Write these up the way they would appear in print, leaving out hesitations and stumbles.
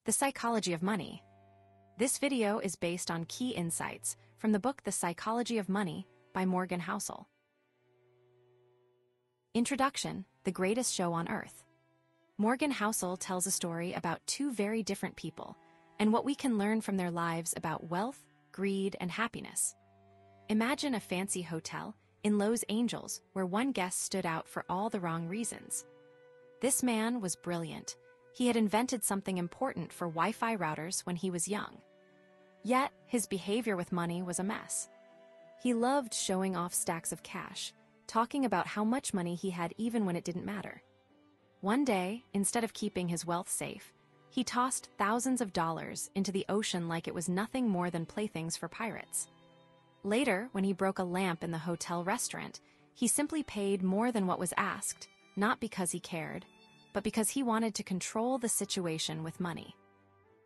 The Psychology of Money. This video is based on key insights from the book The Psychology of Money by Morgan Housel. Introduction: The Greatest Show on Earth. Morgan Housel tells a story about two very different people and what we can learn from their lives about wealth, greed, and happiness. Imagine a fancy hotel in Los Angeles where one guest stood out for all the wrong reasons. This man was brilliant. He had invented something important for Wi-Fi routers when he was young. Yet, his behavior with money was a mess. He loved showing off stacks of cash, talking about how much money he had even when it didn't matter. One day, instead of keeping his wealth safe, he tossed thousands of dollars into the ocean like it was nothing more than playthings for pirates. Later, when he broke a lamp in the hotel restaurant, he simply paid more than what was asked, not because he cared, but because he wanted to control the situation with money.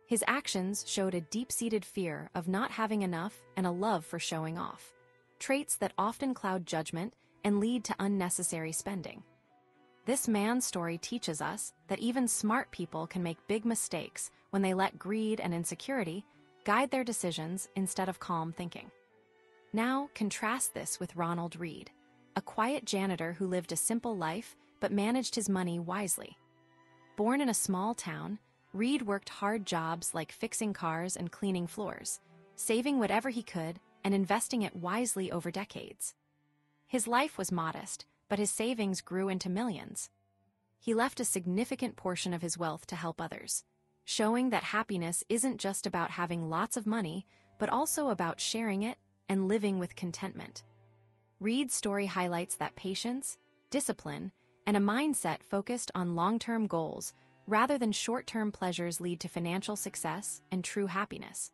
His actions showed a deep-seated fear of not having enough and a love for showing off, traits that often cloud judgment and lead to unnecessary spending. This man's story teaches us that even smart people can make big mistakes when they let greed and insecurity guide their decisions instead of calm thinking. Now, contrast this with Ronald Read, a quiet janitor who lived a simple life but managed his money wisely. Born in a small town, Read worked hard jobs like fixing cars and cleaning floors, saving whatever he could and investing it wisely over decades. His life was modest, but his savings grew into millions. He left a significant portion of his wealth to help others, showing that happiness isn't just about having lots of money, but also about sharing it and living with contentment. Read's story highlights that patience, discipline, and a mindset focused on long-term goals rather than short-term pleasures lead to financial success and true happiness.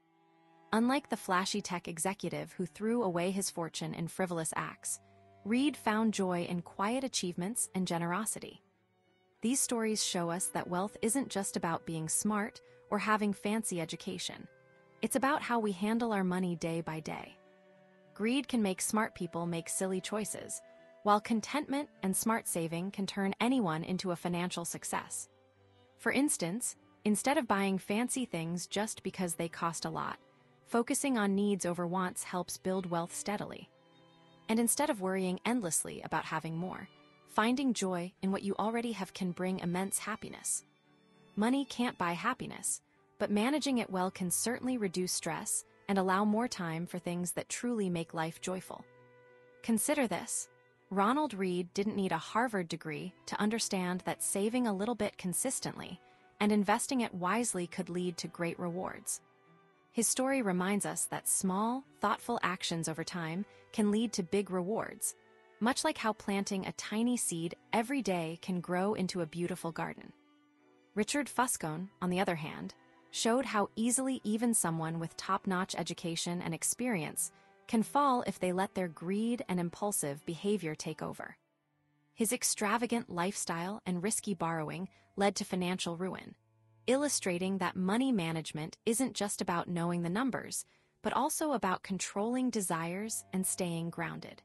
Unlike the flashy tech executive who threw away his fortune in frivolous acts, Read found joy in quiet achievements and generosity. These stories show us that wealth isn't just about being smart or having fancy education. It's about how we handle our money day by day. Greed can make smart people make silly choices, while contentment and smart saving can turn anyone into a financial success. For instance, instead of buying fancy things just because they cost a lot, focusing on needs over wants helps build wealth steadily. And instead of worrying endlessly about having more, finding joy in what you already have can bring immense happiness. Money can't buy happiness, but managing it well can certainly reduce stress and allow more time for things that truly make life joyful. Consider this. Ronald Read didn't need a Harvard degree to understand that saving a little bit consistently and investing it wisely could lead to great rewards. His story reminds us that small, thoughtful actions over time can lead to big rewards, much like how planting a tiny seed every day can grow into a beautiful garden. Richard Fuscone, on the other hand, showed how easily even someone with top-notch education and experience can fall if they let their greed and impulsive behavior take over. His extravagant lifestyle and risky borrowing led to financial ruin, illustrating that money management isn't just about knowing the numbers, but also about controlling desires and staying grounded.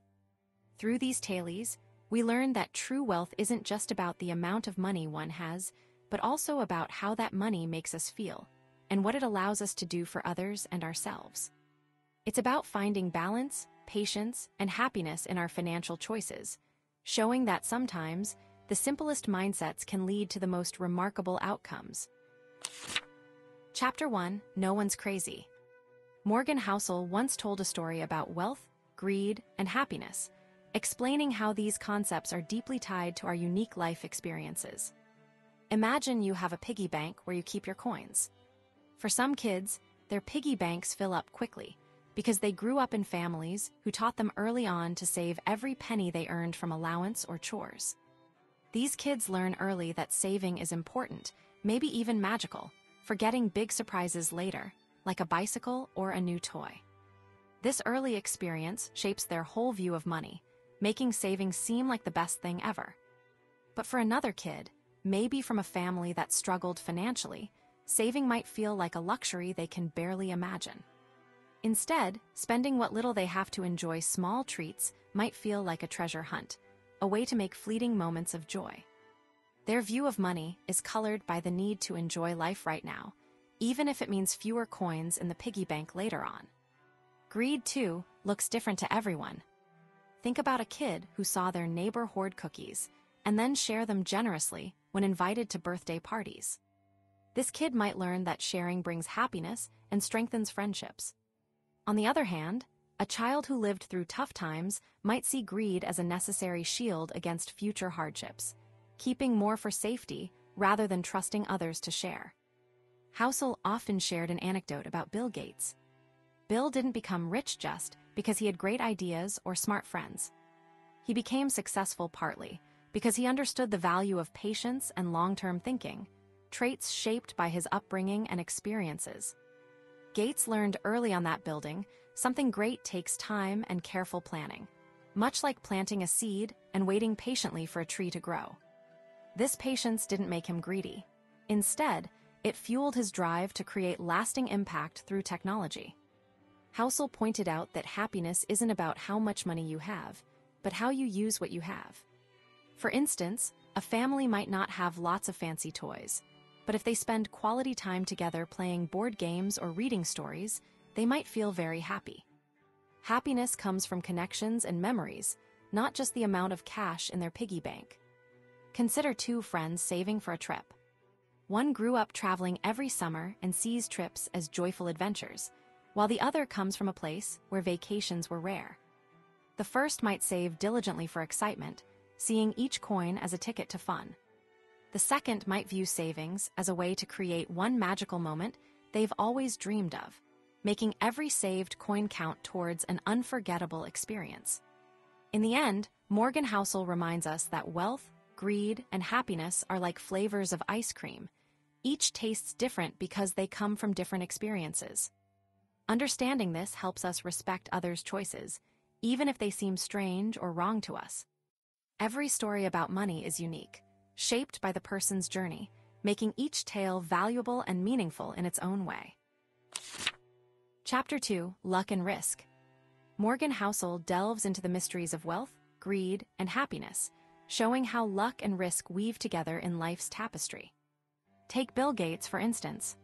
Through these tales, we learn that true wealth isn't just about the amount of money one has, but also about how that money makes us feel and what it allows us to do for others and ourselves. It's about finding balance, patience, and happiness in our financial choices, showing that sometimes the simplest mindsets can lead to the most remarkable outcomes. Chapter 1: No One's Crazy. Morgan Housel once told a story about wealth, greed, and happiness, explaining how these concepts are deeply tied to our unique life experiences. Imagine you have a piggy bank where you keep your coins. For some kids, their piggy banks fill up quickly, because they grew up in families who taught them early on to save every penny they earned from allowance or chores. These kids learn early that saving is important, maybe even magical, for getting big surprises later, like a bicycle or a new toy. This early experience shapes their whole view of money, making saving seem like the best thing ever. But for another kid, maybe from a family that struggled financially, saving might feel like a luxury they can barely imagine. Instead, spending what little they have to enjoy small treats might feel like a treasure hunt, a way to make fleeting moments of joy. Their view of money is colored by the need to enjoy life right now, even if it means fewer coins in the piggy bank later on. Greed, too, looks different to everyone. Think about a kid who saw their neighbor hoard cookies and then share them generously when invited to birthday parties. This kid might learn that sharing brings happiness and strengthens friendships. On the other hand, a child who lived through tough times might see greed as a necessary shield against future hardships, keeping more for safety rather than trusting others to share. Housel often shared an anecdote about Bill Gates. Bill didn't become rich just because he had great ideas or smart friends. He became successful partly because he understood the value of patience and long-term thinking, traits shaped by his upbringing and experiences. Gates learned early on that building something great takes time and careful planning, much like planting a seed and waiting patiently for a tree to grow. This patience didn't make him greedy. Instead, it fueled his drive to create lasting impact through technology. Housel pointed out that happiness isn't about how much money you have, but how you use what you have. For instance, a family might not have lots of fancy toys, but if they spend quality time together playing board games or reading stories, they might feel very happy. Happiness comes from connections and memories, not just the amount of cash in their piggy bank. Consider two friends saving for a trip. One grew up traveling every summer and sees trips as joyful adventures, while the other comes from a place where vacations were rare. The first might save diligently for excitement, seeing each coin as a ticket to fun. The second might view savings as a way to create one magical moment they've always dreamed of, making every saved coin count towards an unforgettable experience. In the end, Morgan Housel reminds us that wealth, greed, and happiness are like flavors of ice cream. Each tastes different because they come from different experiences. Understanding this helps us respect others' choices, even if they seem strange or wrong to us. Every story about money is unique, shaped by the person's journey, making each tale valuable and meaningful in its own way. Chapter 2, Luck and Risk. Morgan Housel delves into the mysteries of wealth, greed, and happiness, showing how luck and risk weave together in life's tapestry. Take Bill Gates, for instance.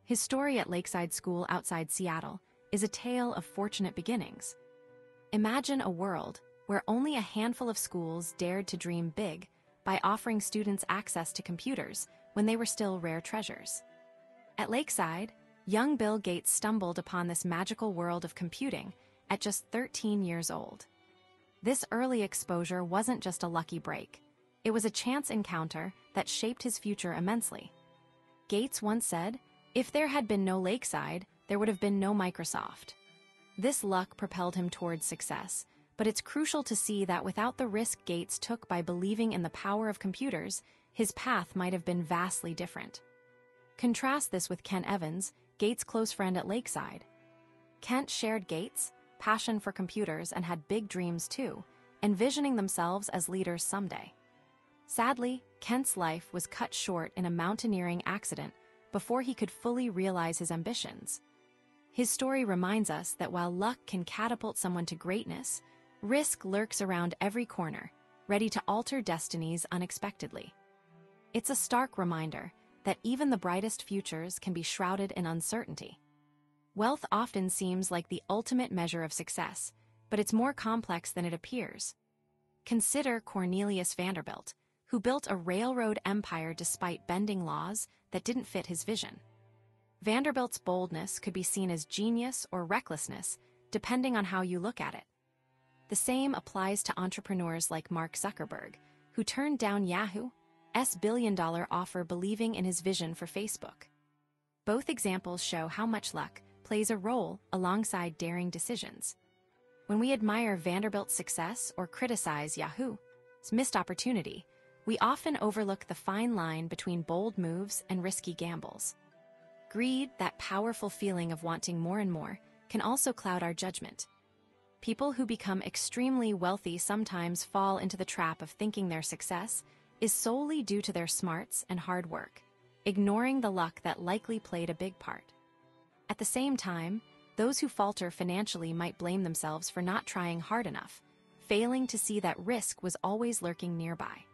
His story at Lakeside School outside Seattle is a tale of fortunate beginnings. Imagine a world where only a handful of schools dared to dream big by offering students access to computers when they were still rare treasures. At Lakeside, young Bill Gates stumbled upon this magical world of computing at just 13 years old. This early exposure wasn't just a lucky break. It was a chance encounter that shaped his future immensely. Gates once said, "If there had been no Lakeside, there would have been no Microsoft." This luck propelled him towards success, but it's crucial to see that without the risk Gates took by believing in the power of computers, his path might have been vastly different. Contrast this with Kent Evans, Gates' close friend at Lakeside. Kent shared Gates' passion for computers and had big dreams too, envisioning themselves as leaders someday. Sadly, Kent's life was cut short in a mountaineering accident before he could fully realize his ambitions. His story reminds us that while luck can catapult someone to greatness, risk lurks around every corner, ready to alter destinies unexpectedly. It's a stark reminder that even the brightest futures can be shrouded in uncertainty. Wealth often seems like the ultimate measure of success, but it's more complex than it appears. Consider Cornelius Vanderbilt, who built a railroad empire despite bending laws that didn't fit his vision. Vanderbilt's boldness could be seen as genius or recklessness, depending on how you look at it. The same applies to entrepreneurs like Mark Zuckerberg, who turned down Yahoo's billion-dollar offer believing in his vision for Facebook. Both examples show how much luck plays a role alongside daring decisions. When we admire Vanderbilt's success or criticize Yahoo's missed opportunity, we often overlook the fine line between bold moves and risky gambles. Greed, that powerful feeling of wanting more and more, can also cloud our judgment. People who become extremely wealthy sometimes fall into the trap of thinking their success is solely due to their smarts and hard work, ignoring the luck that likely played a big part. At the same time, those who falter financially might blame themselves for not trying hard enough, failing to see that risk was always lurking nearby.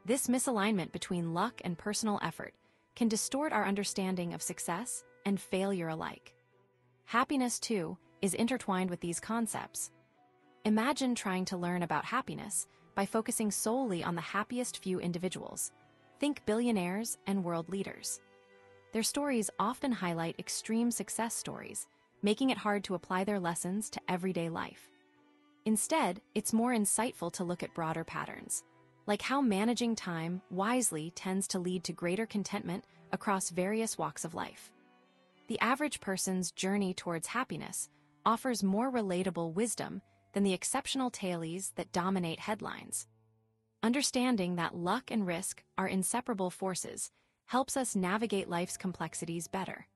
This misalignment between luck and personal effort can distort our understanding of success and failure alike. Happiness, too, is intertwined with these concepts. Imagine trying to learn about happiness by focusing solely on the happiest few individuals. Think billionaires and world leaders. Their stories often highlight extreme success stories, making it hard to apply their lessons to everyday life. Instead, it's more insightful to look at broader patterns, like how managing time wisely tends to lead to greater contentment across various walks of life. The average person's journey towards happiness offers more relatable wisdom than the exceptional tales that dominate headlines. Understanding that luck and risk are inseparable forces helps us navigate life's complexities better.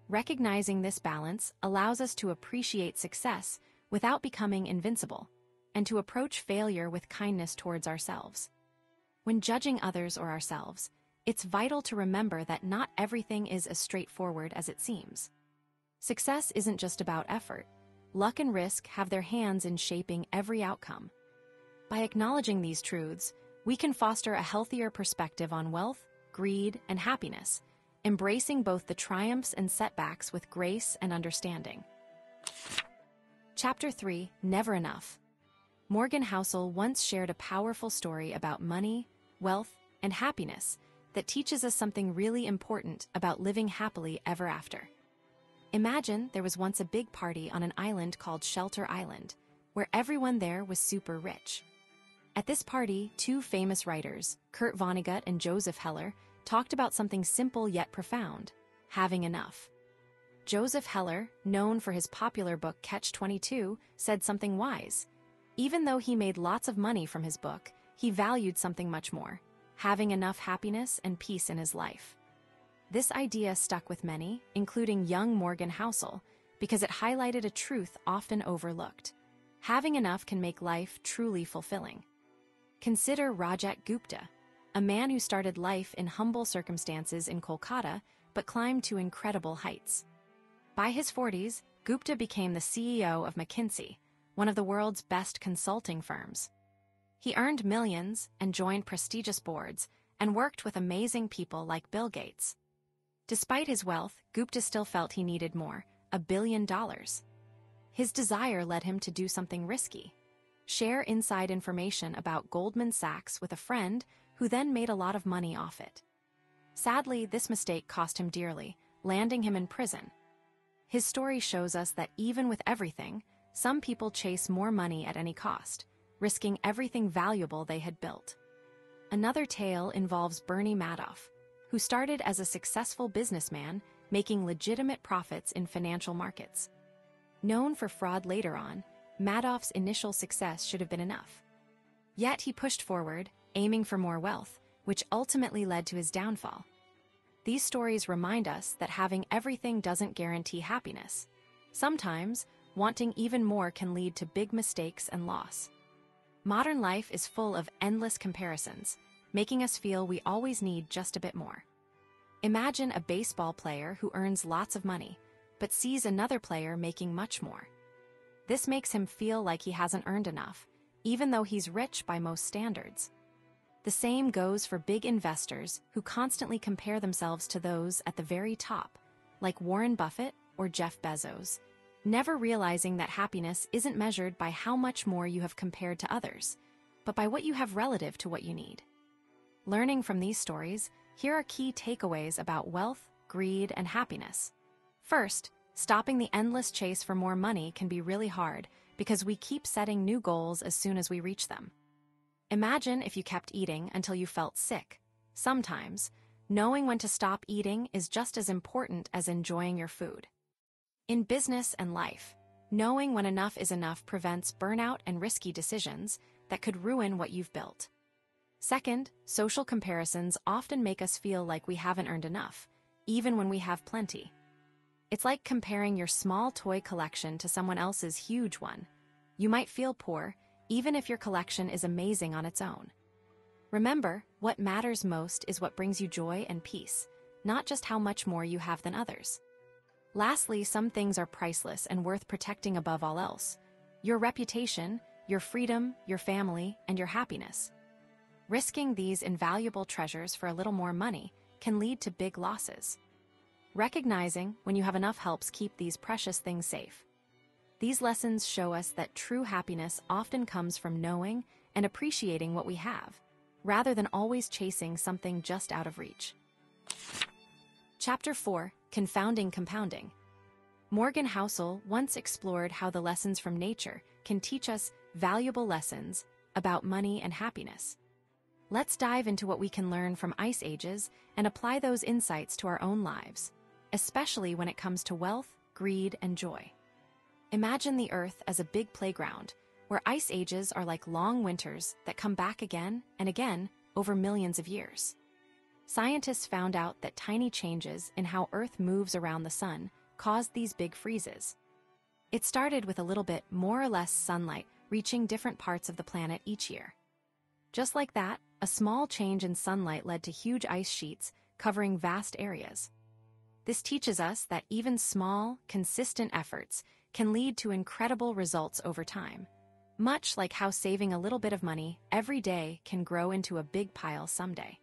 Recognizing this balance allows us to appreciate success without becoming invincible, and to approach failure with kindness towards ourselves. When judging others or ourselves, it's vital to remember that not everything is as straightforward as it seems. Success isn't just about effort. Luck and risk have their hands in shaping every outcome. By acknowledging these truths, we can foster a healthier perspective on wealth, greed, and happiness, embracing both the triumphs and setbacks with grace and understanding. Chapter 3: Never Enough. Morgan Housel once shared a powerful story about money, wealth, and happiness that teaches us something really important about living happily ever after. Imagine there was once a big party on an island called Shelter Island, where everyone there was super rich. At this party, two famous writers, Kurt Vonnegut and Joseph Heller, talked about something simple yet profound: having enough. Joseph Heller, known for his popular book Catch-22, said something wise. Even though he made lots of money from his book, he valued something much more: having enough happiness and peace in his life. This idea stuck with many, including young Morgan Housel, because it highlighted a truth often overlooked. Having enough can make life truly fulfilling. Consider Rajat Gupta, a man who started life in humble circumstances in Kolkata but climbed to incredible heights. By his 40s, Gupta became the CEO of McKinsey, one of the world's best consulting firms. He earned millions and joined prestigious boards and worked with amazing people like Bill Gates. Despite his wealth, Gupta still felt he needed more: $1 billion. His desire led him to do something risky: share inside information about Goldman Sachs with a friend who then made a lot of money off it. Sadly, this mistake cost him dearly, landing him in prison. His story shows us that even with everything, some people chase more money at any cost, risking everything valuable they had built. Another tale involves Bernie Madoff, who started as a successful businessman making legitimate profits in financial markets. Known for fraud later on, Madoff's initial success should have been enough. Yet he pushed forward, aiming for more wealth, which ultimately led to his downfall. These stories remind us that having everything doesn't guarantee happiness. Sometimes, wanting even more can lead to big mistakes and loss. Modern life is full of endless comparisons, making us feel we always need just a bit more. Imagine a baseball player who earns lots of money, but sees another player making much more. This makes him feel like he hasn't earned enough, even though he's rich by most standards. The same goes for big investors who constantly compare themselves to those at the very top, like Warren Buffett or Jeff Bezos, never realizing that happiness isn't measured by how much more you have compared to others, but by what you have relative to what you need. Learning from these stories, here are key takeaways about wealth, greed, and happiness. First, stopping the endless chase for more money can be really hard because we keep setting new goals as soon as we reach them. Imagine if you kept eating until you felt sick. Sometimes, knowing when to stop eating is just as important as enjoying your food. In business and life, knowing when enough is enough prevents burnout and risky decisions that could ruin what you've built. Second, social comparisons often make us feel like we haven't earned enough, even when we have plenty. It's like comparing your small toy collection to someone else's huge one. You might feel poor, even if your collection is amazing on its own. Remember, what matters most is what brings you joy and peace, not just how much more you have than others. Lastly, some things are priceless and worth protecting above all else: your reputation, your freedom, your family, and your happiness. Risking these invaluable treasures for a little more money can lead to big losses. Recognizing when you have enough helps keep these precious things safe. These lessons show us that true happiness often comes from knowing and appreciating what we have, rather than always chasing something just out of reach. Chapter 4: Confounding Compounding. Morgan Housel once explored how the lessons from nature can teach us valuable lessons about money and happiness. Let's dive into what we can learn from ice ages and apply those insights to our own lives, especially when it comes to wealth, greed, and joy. Imagine the Earth as a big playground, where ice ages are like long winters that come back again and again over millions of years. Scientists found out that tiny changes in how Earth moves around the sun caused these big freezes. It started with a little bit more or less sunlight reaching different parts of the planet each year. Just like that, a small change in sunlight led to huge ice sheets covering vast areas. This teaches us that even small, consistent efforts can lead to incredible results over time, much like how saving a little bit of money every day can grow into a big pile someday.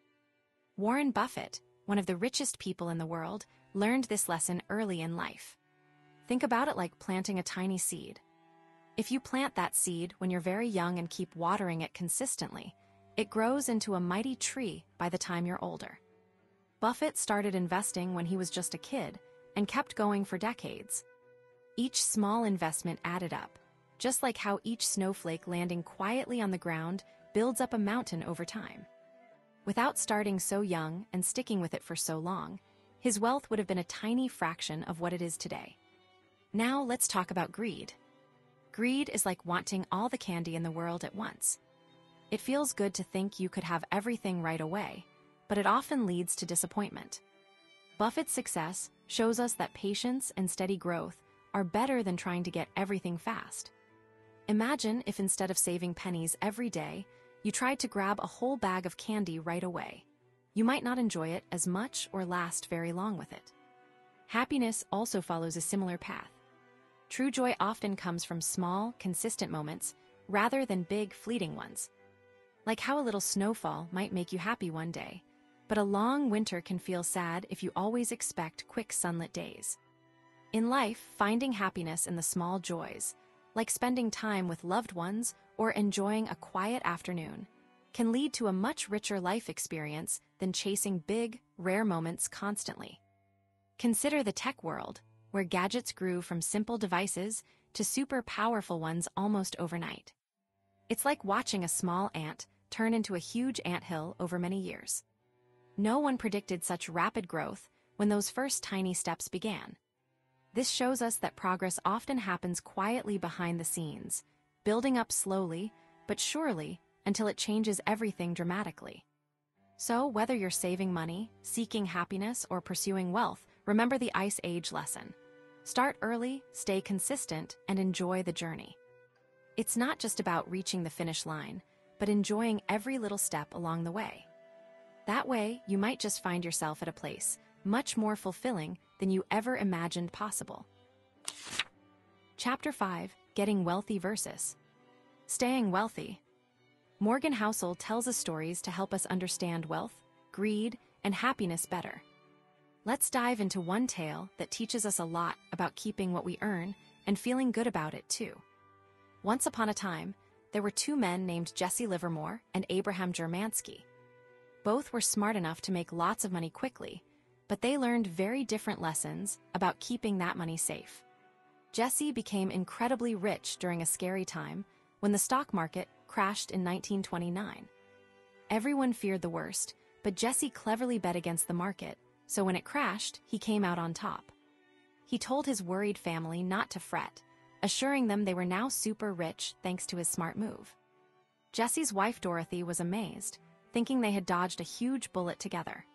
Warren Buffett, one of the richest people in the world, learned this lesson early in life. Think about it like planting a tiny seed. If you plant that seed when you're very young and keep watering it consistently, it grows into a mighty tree by the time you're older. Buffett started investing when he was just a kid and kept going for decades. Each small investment added up, just like how each snowflake landing quietly on the ground builds up a mountain over time. Without starting so young and sticking with it for so long, his wealth would have been a tiny fraction of what it is today. Now let's talk about greed. Greed is like wanting all the candy in the world at once. It feels good to think you could have everything right away, but it often leads to disappointment. Buffett's success shows us that patience and steady growth are better than trying to get everything fast. Imagine if instead of saving pennies every day, you tried to grab a whole bag of candy right away. You might not enjoy it as much or last very long with it. Happiness also follows a similar path. True joy often comes from small, consistent moments rather than big, fleeting ones. Like how a little snowfall might make you happy one day, but a long winter can feel sad if you always expect quick sunlit days. In life, finding happiness in the small joys, like spending time with loved ones or enjoying a quiet afternoon, can lead to a much richer life experience than chasing big, rare moments constantly. Consider the tech world, where gadgets grew from simple devices to super powerful ones almost overnight. It's like watching a small ant turn into a huge anthill over many years. No one predicted such rapid growth when those first tiny steps began. This shows us that progress often happens quietly behind the scenes, building up slowly but surely until it changes everything dramatically. So, whether you're saving money, seeking happiness, or pursuing wealth, remember the Ice Age lesson. Start early, stay consistent, and enjoy the journey. It's not just about reaching the finish line, but enjoying every little step along the way. That way, you might just find yourself at a place much more fulfilling than you ever imagined possible. Chapter 5: Getting Wealthy versus Staying Wealthy. Morgan Housel tells us stories to help us understand wealth, greed, and happiness better. Let's dive into one tale that teaches us a lot about keeping what we earn and feeling good about it too. Once upon a time, there were two men named Jesse Livermore and Abraham Germansky. Both were smart enough to make lots of money quickly, but they learned very different lessons about keeping that money safe. Jesse became incredibly rich during a scary time when the stock market crashed in 1929. Everyone feared the worst, but Jesse cleverly bet against the market, so when it crashed, he came out on top. He told his worried family not to fret, assuring them they were now super rich thanks to his smart move. Jesse's wife Dorothy was amazed, thinking they had dodged a huge bullet together.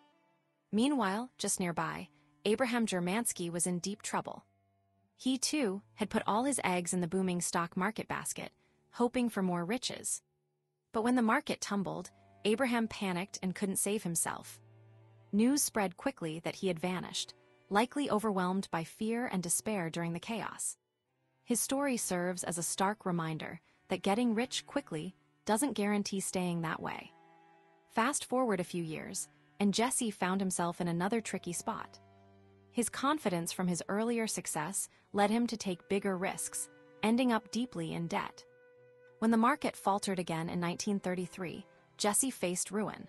Meanwhile, just nearby, Abraham Germansky was in deep trouble. He, too, had put all his eggs in the booming stock market basket, hoping for more riches. But when the market tumbled, Abraham panicked and couldn't save himself. News spread quickly that he had vanished, likely overwhelmed by fear and despair during the chaos. His story serves as a stark reminder that getting rich quickly doesn't guarantee staying that way. Fast forward a few years, and Jesse found himself in another tricky spot. His confidence from his earlier success led him to take bigger risks, ending up deeply in debt. When the market faltered again in 1933, Jesse faced ruin.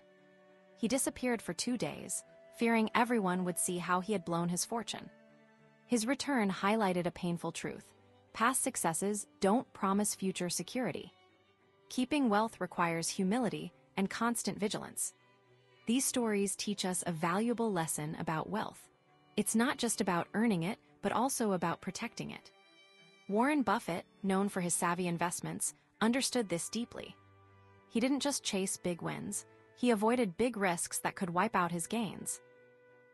He disappeared for 2 days, fearing everyone would see how he had blown his fortune. His return highlighted a painful truth: past successes don't promise future security. Keeping wealth requires humility and constant vigilance. These stories teach us a valuable lesson about wealth. It's not just about earning it, but also about protecting it. Warren Buffett, known for his savvy investments, understood this deeply. He didn't just chase big wins, he avoided big risks that could wipe out his gains.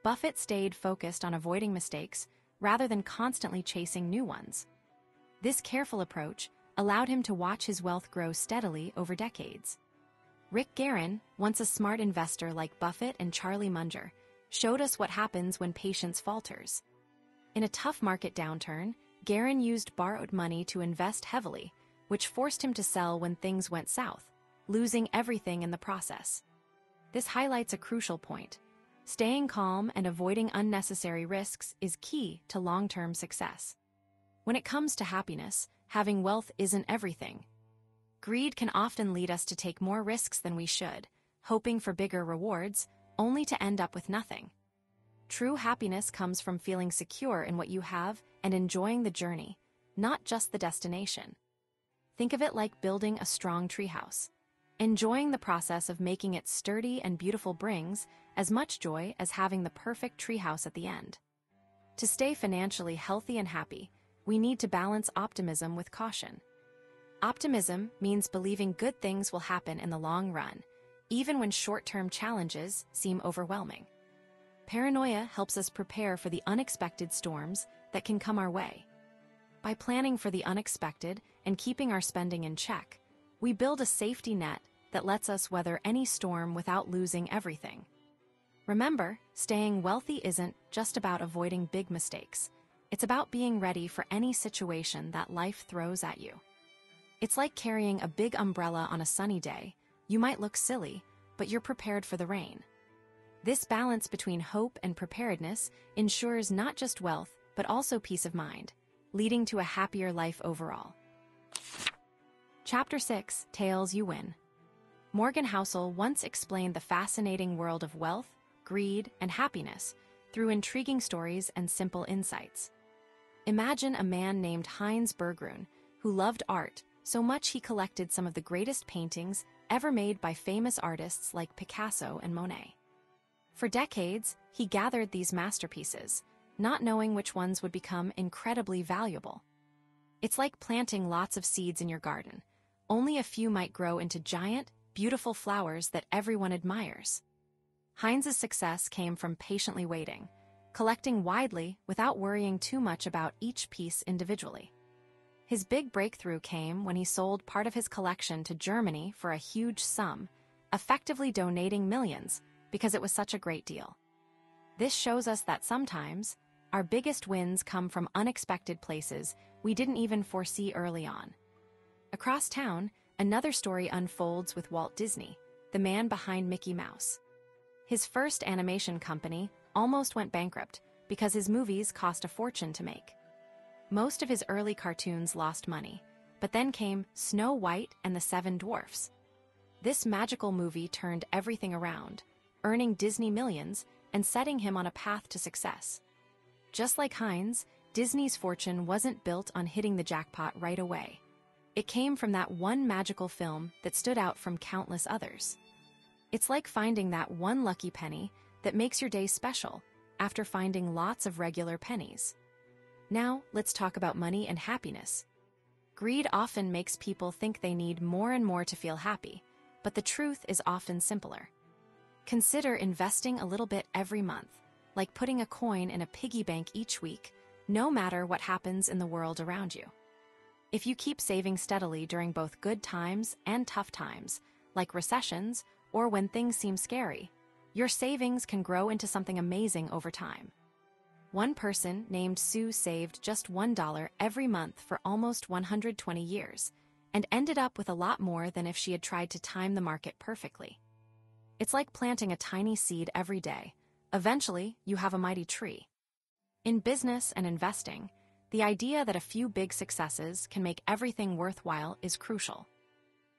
Buffett stayed focused on avoiding mistakes rather than constantly chasing new ones. This careful approach allowed him to watch his wealth grow steadily over decades. Rick Guerin, once a smart investor like Buffett and Charlie Munger, showed us what happens when patience falters. In a tough market downturn, Guerin used borrowed money to invest heavily, which forced him to sell when things went south, losing everything in the process. This highlights a crucial point. Staying calm and avoiding unnecessary risks is key to long-term success. When it comes to happiness, having wealth isn't everything. Greed can often lead us to take more risks than we should, hoping for bigger rewards, only to end up with nothing. True happiness comes from feeling secure in what you have and enjoying the journey, not just the destination. Think of it like building a strong treehouse. Enjoying the process of making it sturdy and beautiful brings as much joy as having the perfect treehouse at the end. To stay financially healthy and happy, we need to balance optimism with caution. Optimism means believing good things will happen in the long run, even when short-term challenges seem overwhelming. Paranoia helps us prepare for the unexpected storms that can come our way. By planning for the unexpected and keeping our spending in check, we build a safety net that lets us weather any storm without losing everything. Remember, staying wealthy isn't just about avoiding big mistakes. It's about being ready for any situation that life throws at you. It's like carrying a big umbrella on a sunny day. You might look silly, but you're prepared for the rain. This balance between hope and preparedness ensures not just wealth, but also peace of mind, leading to a happier life overall. Chapter 6, Tails You Win. Morgan Housel once explained the fascinating world of wealth, greed, and happiness through intriguing stories and simple insights. Imagine a man named Heinz Berggruen who loved art so much he collected some of the greatest paintings ever made by famous artists like Picasso and Monet. For decades, he gathered these masterpieces, not knowing which ones would become incredibly valuable. It's like planting lots of seeds in your garden. Only a few might grow into giant, beautiful flowers that everyone admires. Heinz's success came from patiently waiting, collecting widely without worrying too much about each piece individually. His big breakthrough came when he sold part of his collection to Germany for a huge sum, effectively donating millions because it was such a great deal. This shows us that sometimes, our biggest wins come from unexpected places we didn't even foresee early on. Across town, another story unfolds with Walt Disney, the man behind Mickey Mouse. His first animation company almost went bankrupt because his movies cost a fortune to make. Most of his early cartoons lost money, but then came Snow White and the Seven Dwarfs. This magical movie turned everything around, earning Disney millions and setting him on a path to success. Just like Heinz, Disney's fortune wasn't built on hitting the jackpot right away. It came from that one magical film that stood out from countless others. It's like finding that one lucky penny that makes your day special after finding lots of regular pennies. Now, let's talk about money and happiness. Greed often makes people think they need more and more to feel happy, but the truth is often simpler. Consider investing a little bit every month, like putting a coin in a piggy bank each week, no matter what happens in the world around you. If you keep saving steadily during both good times and tough times, like recessions or when things seem scary, your savings can grow into something amazing over time. One person named Sue saved just $1 every month for almost 120 years and ended up with a lot more than if she had tried to time the market perfectly. It's like planting a tiny seed every day. Eventually, you have a mighty tree. In business and investing, the idea that a few big successes can make everything worthwhile is crucial.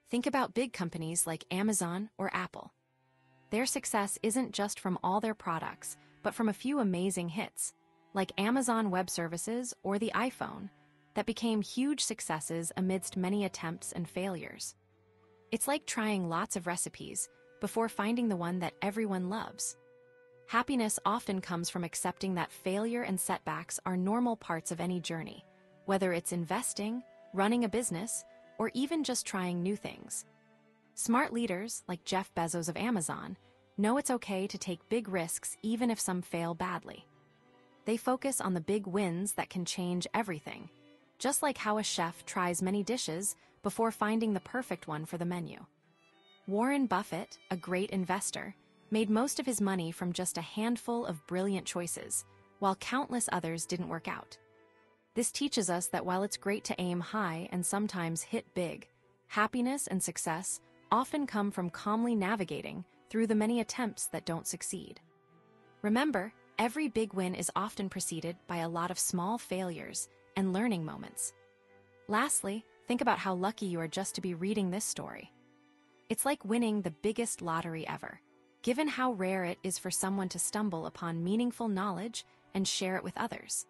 Think about big companies like Amazon or Apple. Their success isn't just from all their products, but from a few amazing hits, like Amazon Web Services or the iPhone, that became huge successes amidst many attempts and failures. It's like trying lots of recipes before finding the one that everyone loves. Happiness often comes from accepting that failure and setbacks are normal parts of any journey, whether it's investing, running a business, or even just trying new things. Smart leaders, like Jeff Bezos of Amazon, know it's okay to take big risks even if some fail badly. They focus on the big wins that can change everything, just like how a chef tries many dishes before finding the perfect one for the menu. Warren Buffett, a great investor, made most of his money from just a handful of brilliant choices, while countless others didn't work out. This teaches us that while it's great to aim high and sometimes hit big, happiness and success often come from calmly navigating through the many attempts that don't succeed. Remember, every big win is often preceded by a lot of small failures and learning moments. Lastly, think about how lucky you are just to be reading this story. It's like winning the biggest lottery ever, given how rare it is for someone to stumble upon meaningful knowledge and share it with others.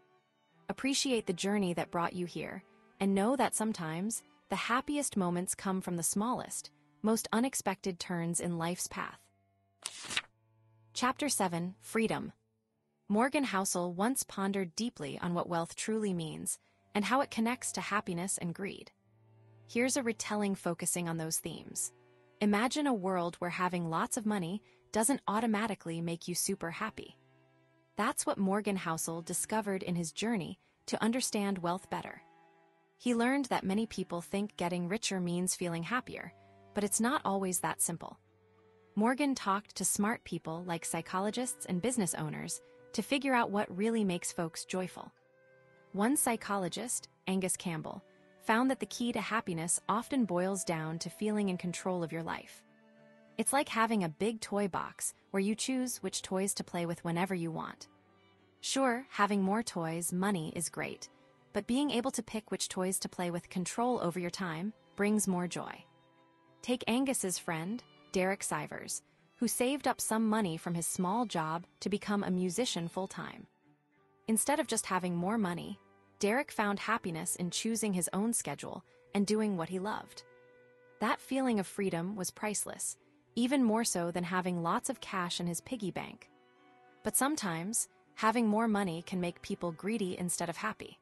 Appreciate the journey that brought you here, and know that sometimes the happiest moments come from the smallest, most unexpected turns in life's path. Chapter 7: Freedom. Morgan Housel once pondered deeply on what wealth truly means and how it connects to happiness and greed. Here's a retelling focusing on those themes. Imagine a world where having lots of money doesn't automatically make you super happy. That's what Morgan Housel discovered in his journey to understand wealth better. He learned that many people think getting richer means feeling happier, but it's not always that simple. Morgan talked to smart people like psychologists and business owners to figure out what really makes folks joyful. One psychologist, Angus Campbell, found that the key to happiness often boils down to feeling in control of your life. It's like having a big toy box where you choose which toys to play with whenever you want. Sure, having more toys, money, is great, but being able to pick which toys to play with control over your time brings more joy. Take Angus's friend, Derek Sivers, who saved up some money from his small job to become a musician full-time. Instead of just having more money, Derek found happiness in choosing his own schedule and doing what he loved. That feeling of freedom was priceless, even more so than having lots of cash in his piggy bank. But sometimes, having more money can make people greedy instead of happy.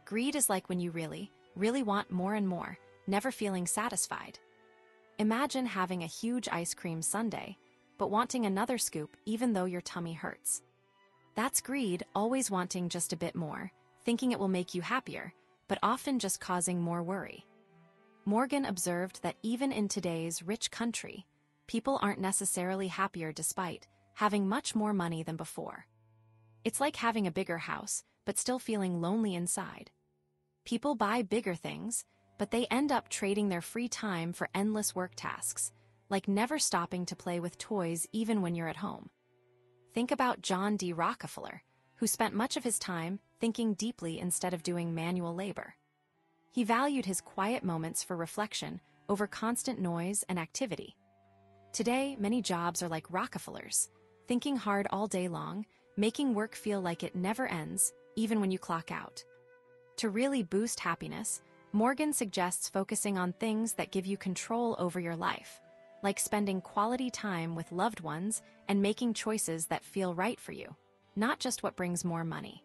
Greed is like when you really, really want more and more, never feeling satisfied. Imagine having a huge ice cream sundae, but wanting another scoop even though your tummy hurts. That's greed, always wanting just a bit more, thinking it will make you happier, but often just causing more worry. Morgan observed that even in today's rich country, people aren't necessarily happier despite having much more money than before. It's like having a bigger house, but still feeling lonely inside. People buy bigger things, but they end up trading their free time for endless work tasks, like never stopping to play with toys even when you're at home. Think about John D. Rockefeller, who spent much of his time thinking deeply instead of doing manual labor. He valued his quiet moments for reflection over constant noise and activity. Today, many jobs are like Rockefeller's, thinking hard all day long, making work feel like it never ends, even when you clock out. To really boost happiness, Morgan suggests focusing on things that give you control over your life, like spending quality time with loved ones and making choices that feel right for you, not just what brings more money.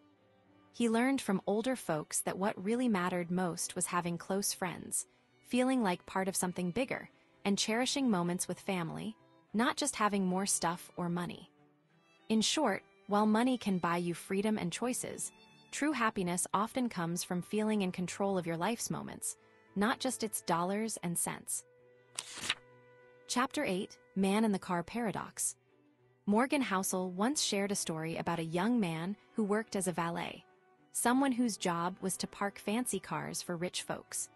He learned from older folks that what really mattered most was having close friends, feeling like part of something bigger, and cherishing moments with family, not just having more stuff or money. In short, while money can buy you freedom and choices, true happiness often comes from feeling in control of your life's moments, not just its dollars and cents. Chapter 8: Man in the Car Paradox. Morgan Housel once shared a story about a young man who worked as a valet, someone whose job was to park fancy cars for rich folks.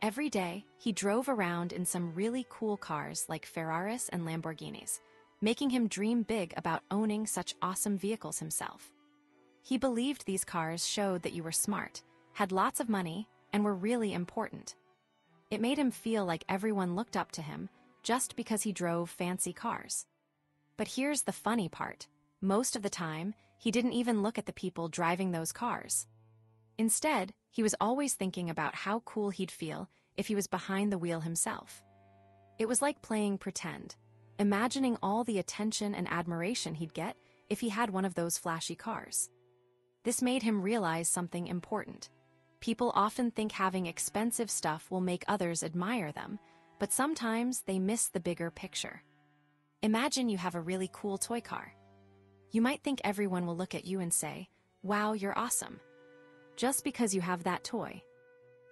Every day, he drove around in some really cool cars like Ferraris and Lamborghinis, making him dream big about owning such awesome vehicles himself. He believed these cars showed that you were smart, had lots of money, and were really important. It made him feel like everyone looked up to him just because he drove fancy cars. But here's the funny part. Most of the time, he didn't even look at the people driving those cars. Instead, he was always thinking about how cool he'd feel if he was behind the wheel himself. It was like playing pretend, imagining all the attention and admiration he'd get if he had one of those flashy cars. This made him realize something important. People often think having expensive stuff will make others admire them, but sometimes they miss the bigger picture. Imagine you have a really cool toy car. You might think everyone will look at you and say, "Wow, you're awesome," just because you have that toy.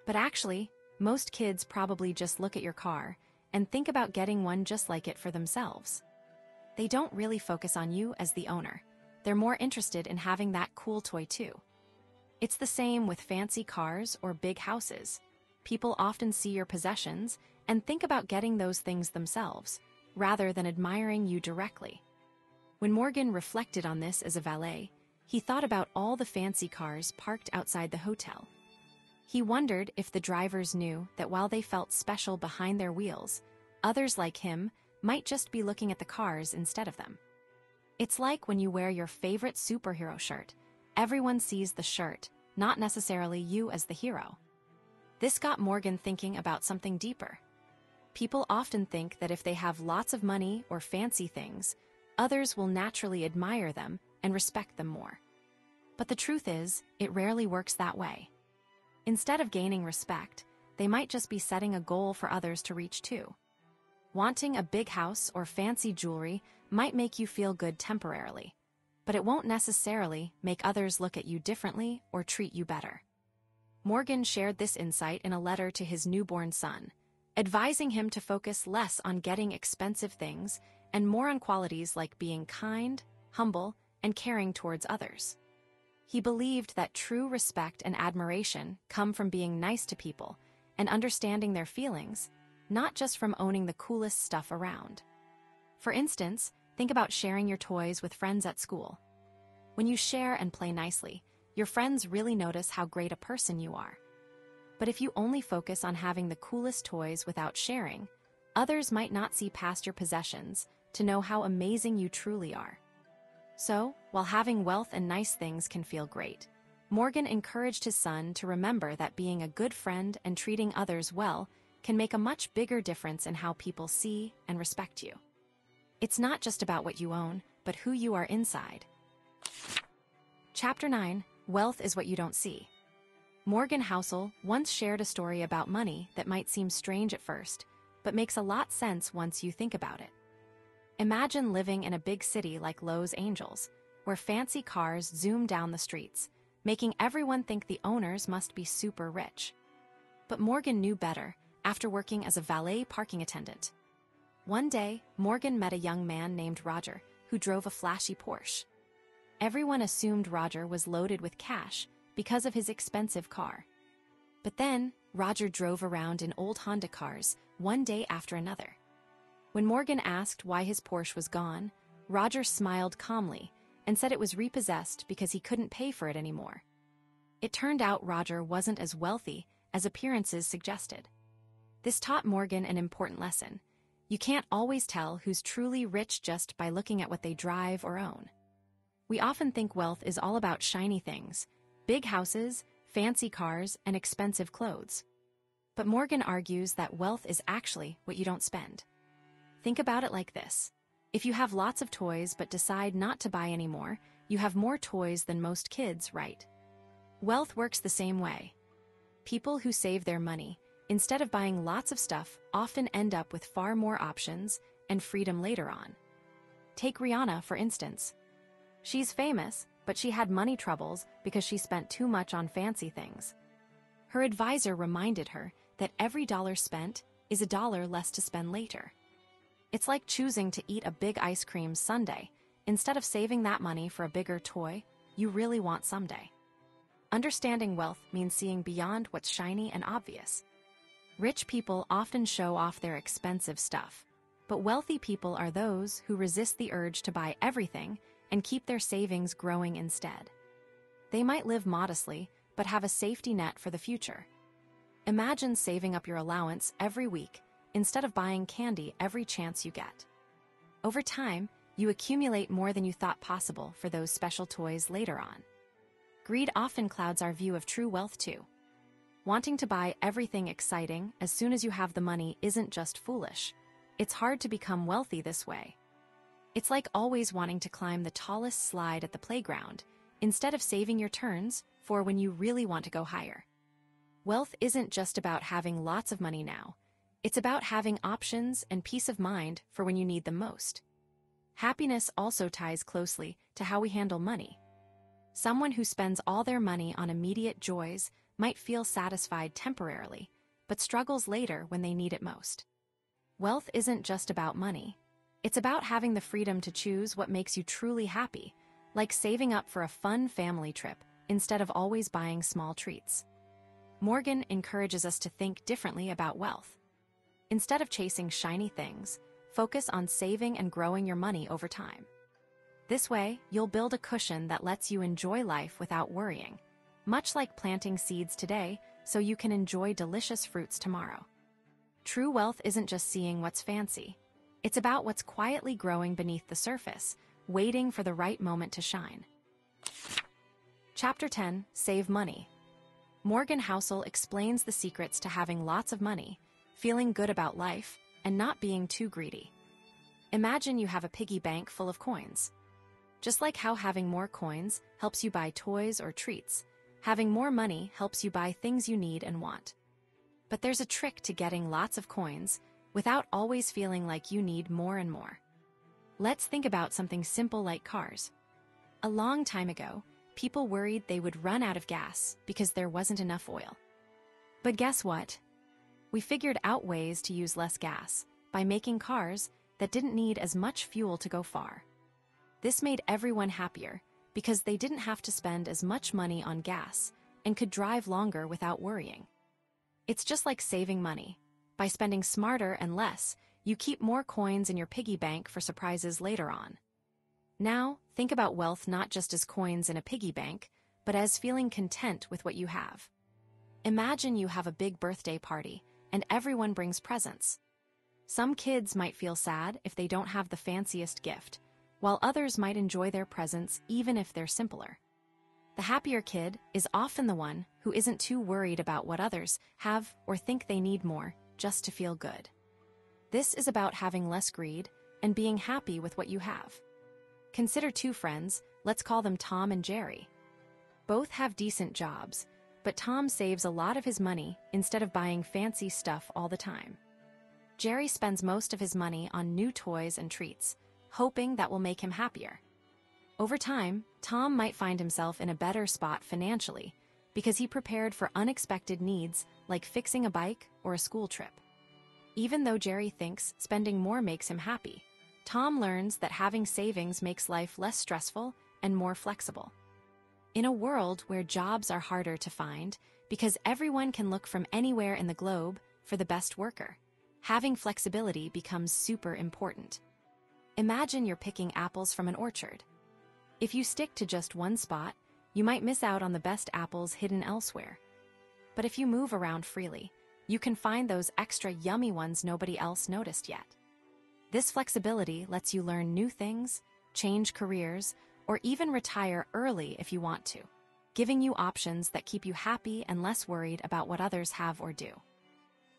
But actually, most kids probably just look at your car and think about getting one just like it for themselves. They don't really focus on you as the owner. They're more interested in having that cool toy too. It's the same with fancy cars or big houses. People often see your possessions and think about getting those things themselves, rather than admiring you directly. When Morgan reflected on this as a valet, he thought about all the fancy cars parked outside the hotel. He wondered if the drivers knew that while they felt special behind their wheels, others like him might just be looking at the cars instead of them. It's like when you wear your favorite superhero shirt. Everyone sees the shirt, not necessarily you as the hero. This got Morgan thinking about something deeper. People often think that if they have lots of money or fancy things, others will naturally admire them and respect them more. But the truth is, it rarely works that way. Instead of gaining respect, they might just be setting a goal for others to reach too. Wanting a big house or fancy jewelry might make you feel good temporarily, but it won't necessarily make others look at you differently or treat you better. Morgan shared this insight in a letter to his newborn son, advising him to focus less on getting expensive things and more on qualities like being kind, humble, and caring towards others. He believed that true respect and admiration come from being nice to people and understanding their feelings, not just from owning the coolest stuff around. For instance, think about sharing your toys with friends at school. When you share and play nicely, your friends really notice how great a person you are. But if you only focus on having the coolest toys without sharing, others might not see past your possessions to know how amazing you truly are. So, while having wealth and nice things can feel great, Morgan encouraged his son to remember that being a good friend and treating others well can make a much bigger difference in how people see and respect you. It's not just about what you own, but who you are inside. Chapter 9, Wealth is What You Don't See. Morgan Housel once shared a story about money that might seem strange at first, but makes a lot sense once you think about it. Imagine living in a big city like Los Angeles, where fancy cars zoom down the streets, making everyone think the owners must be super rich. But Morgan knew better after working as a valet parking attendant. One day, Morgan met a young man named Roger who drove a flashy Porsche. Everyone assumed Roger was loaded with cash because of his expensive car. But then, Roger drove around in old Honda cars one day after another. When Morgan asked why his Porsche was gone, Roger smiled calmly and said it was repossessed because he couldn't pay for it anymore. It turned out Roger wasn't as wealthy as appearances suggested. This taught Morgan an important lesson. You can't always tell who's truly rich just by looking at what they drive or own. We often think wealth is all about shiny things, big houses, fancy cars, and expensive clothes. But Morgan argues that wealth is actually what you don't spend. Think about it like this. If you have lots of toys but decide not to buy any more, you have more toys than most kids, right? Wealth works the same way. People who save their money, instead of buying lots of stuff, often end up with far more options and freedom later on. Take Rihanna, for instance. She's famous, but she had money troubles because she spent too much on fancy things. Her advisor reminded her that every dollar spent is a dollar less to spend later. It's like choosing to eat a big ice cream sundae instead of saving that money for a bigger toy you really want someday. Understanding wealth means seeing beyond what's shiny and obvious. Rich people often show off their expensive stuff, But wealthy people are those who resist the urge to buy everything and keep their savings growing instead. They might live modestly, but have a safety net for the future. Imagine saving up your allowance every week instead of buying candy every chance you get. Over time, you accumulate more than you thought possible for those special toys later on. Greed often clouds our view of true wealth too. Wanting to buy everything exciting as soon as you have the money isn't just foolish. It's hard to become wealthy this way. It's like always wanting to climb the tallest slide at the playground instead of saving your turns for when you really want to go higher. Wealth isn't just about having lots of money now. It's about having options and peace of mind for when you need them most. Happiness also ties closely to how we handle money. Someone who spends all their money on immediate joys might feel satisfied temporarily, but struggles later when they need it most. Wealth isn't just about money. It's about having the freedom to choose what makes you truly happy, like saving up for a fun family trip instead of always buying small treats. Morgan encourages us to think differently about wealth. Instead of chasing shiny things, focus on saving and growing your money over time. This way, you'll build a cushion that lets you enjoy life without worrying, much like planting seeds today so you can enjoy delicious fruits tomorrow. True wealth isn't just seeing what's fancy. It's about what's quietly growing beneath the surface, waiting for the right moment to shine. Chapter 10, Save Money. Morgan Housel explains the secrets to having lots of money, feeling good about life, and not being too greedy. Imagine you have a piggy bank full of coins. Just like how having more coins helps you buy toys or treats, having more money helps you buy things you need and want. But there's a trick to getting lots of coins without always feeling like you need more and more. Let's think about something simple like cars. A long time ago, people worried they would run out of gas because there wasn't enough oil. But guess what? We figured out ways to use less gas by making cars that didn't need as much fuel to go far. This made everyone happier because they didn't have to spend as much money on gas and could drive longer without worrying. It's just like saving money. By spending smarter and less, you keep more coins in your piggy bank for surprises later on. Now, think about wealth not just as coins in a piggy bank, but as feeling content with what you have. Imagine you have a big birthday party, and everyone brings presents. Some kids might feel sad if they don't have the fanciest gift, while others might enjoy their presents even if they're simpler. The happier kid is often the one who isn't too worried about what others have or think they need more just to feel good. This is about having less greed and being happy with what you have. Consider two friends, let's call them Tom and Jerry. Both have decent jobs, but Tom saves a lot of his money instead of buying fancy stuff all the time. Jerry spends most of his money on new toys and treats, hoping that will make him happier. Over time, Tom might find himself in a better spot financially because he prepared for unexpected needs like fixing a bike or a school trip. Even though Jerry thinks spending more makes him happy, Tom learns that having savings makes life less stressful and more flexible. In a world where jobs are harder to find because everyone can look from anywhere in the globe for the best worker, having flexibility becomes super important. Imagine you're picking apples from an orchard. If you stick to just one spot, you might miss out on the best apples hidden elsewhere. But if you move around freely, you can find those extra yummy ones nobody else noticed yet. This flexibility lets you learn new things, change careers, or even retire early if you want to, giving you options that keep you happy and less worried about what others have or do.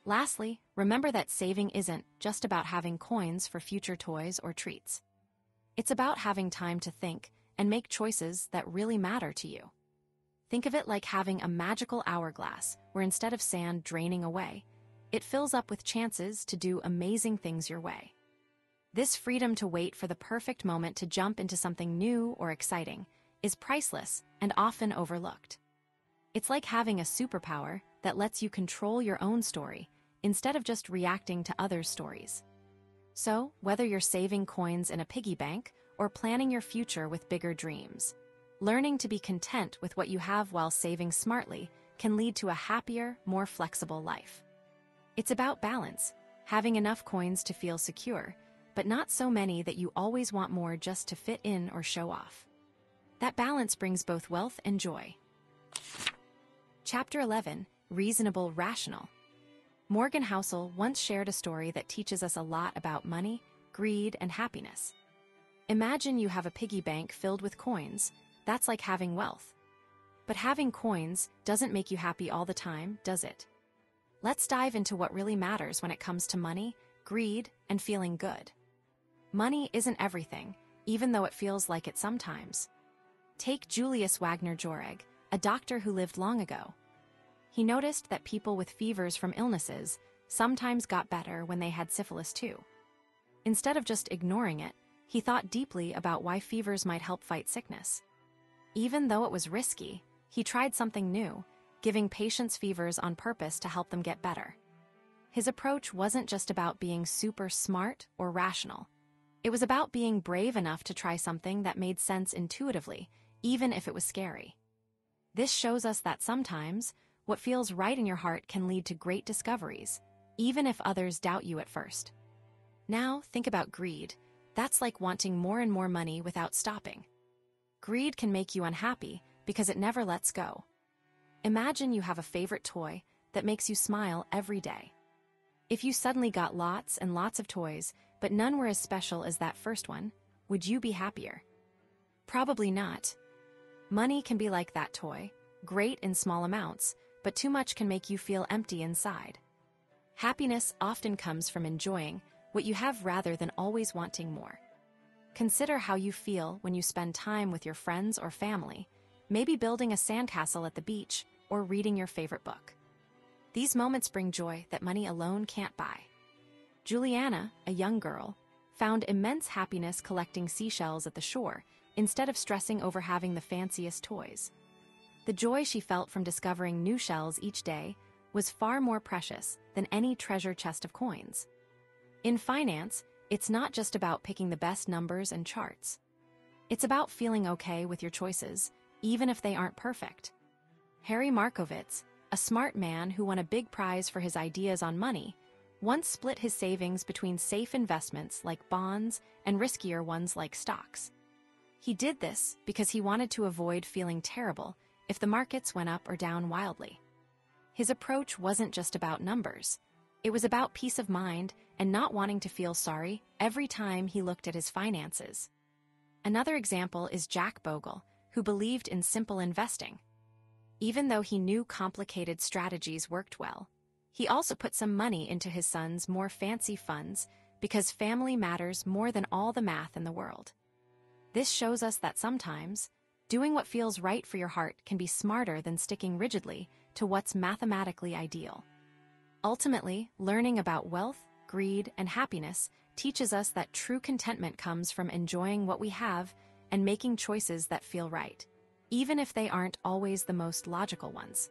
Lastly, remember that saving isn't just about having coins for future toys or treats. It's about having time to think and make choices that really matter to you. Think of it like having a magical hourglass where instead of sand draining away, it fills up with chances to do amazing things your way. This freedom to wait for the perfect moment to jump into something new or exciting is priceless and often overlooked. It's like having a superpower that lets you control your own story instead of just reacting to others' stories. So, whether you're saving coins in a piggy bank or planning your future with bigger dreams, learning to be content with what you have while saving smartly can lead to a happier, more flexible life. It's about balance, having enough coins to feel secure, but not so many that you always want more just to fit in or show off. That balance brings both wealth and joy. Chapter 11, Reasonable Rational. Morgan Housel once shared a story that teaches us a lot about money, greed, and happiness. Imagine you have a piggy bank filled with coins. That's like having wealth. But having coins doesn't make you happy all the time, does it? Let's dive into what really matters when it comes to money, greed, and feeling good. Money isn't everything, even though it feels like it sometimes. Take Julius Wagner-Jauregg, a doctor who lived long ago. He noticed that people with fevers from illnesses sometimes got better when they had syphilis too. Instead of just ignoring it, he thought deeply about why fevers might help fight sickness. Even though it was risky, he tried something new, giving patients fevers on purpose to help them get better. His approach wasn't just about being super smart or rational. It was about being brave enough to try something that made sense intuitively, even if it was scary. This shows us that sometimes, what feels right in your heart can lead to great discoveries, even if others doubt you at first. Now, think about greed. That's like wanting more and more money without stopping. Greed can make you unhappy because it never lets go. Imagine you have a favorite toy that makes you smile every day. If you suddenly got lots and lots of toys, but none were as special as that first one, would you be happier? Probably not. Money can be like that toy, great in small amounts, but too much can make you feel empty inside. Happiness often comes from enjoying what you have rather than always wanting more. Consider how you feel when you spend time with your friends or family, maybe building a sandcastle at the beach or reading your favorite book. These moments bring joy that money alone can't buy. Juliana, a young girl, found immense happiness collecting seashells at the shore instead of stressing over having the fanciest toys. The joy she felt from discovering new shells each day was far more precious than any treasure chest of coins. In finance, it's not just about picking the best numbers and charts. It's about feeling okay with your choices, even if they aren't perfect. Harry Markowitz, a smart man who won a big prize for his ideas on money, once split his savings between safe investments like bonds and riskier ones like stocks. He did this because he wanted to avoid feeling terrible if the markets went up or down wildly. His approach wasn't just about numbers. It was about peace of mind and not wanting to feel sorry every time he looked at his finances. Another example is Jack Bogle, who believed in simple investing. Even though he knew complicated strategies worked well, he also put some money into his son's more fancy funds because family matters more than all the math in the world. This shows us that sometimes, doing what feels right for your heart can be smarter than sticking rigidly to what's mathematically ideal. Ultimately, learning about wealth, greed, and happiness teaches us that true contentment comes from enjoying what we have and making choices that feel right, even if they aren't always the most logical ones.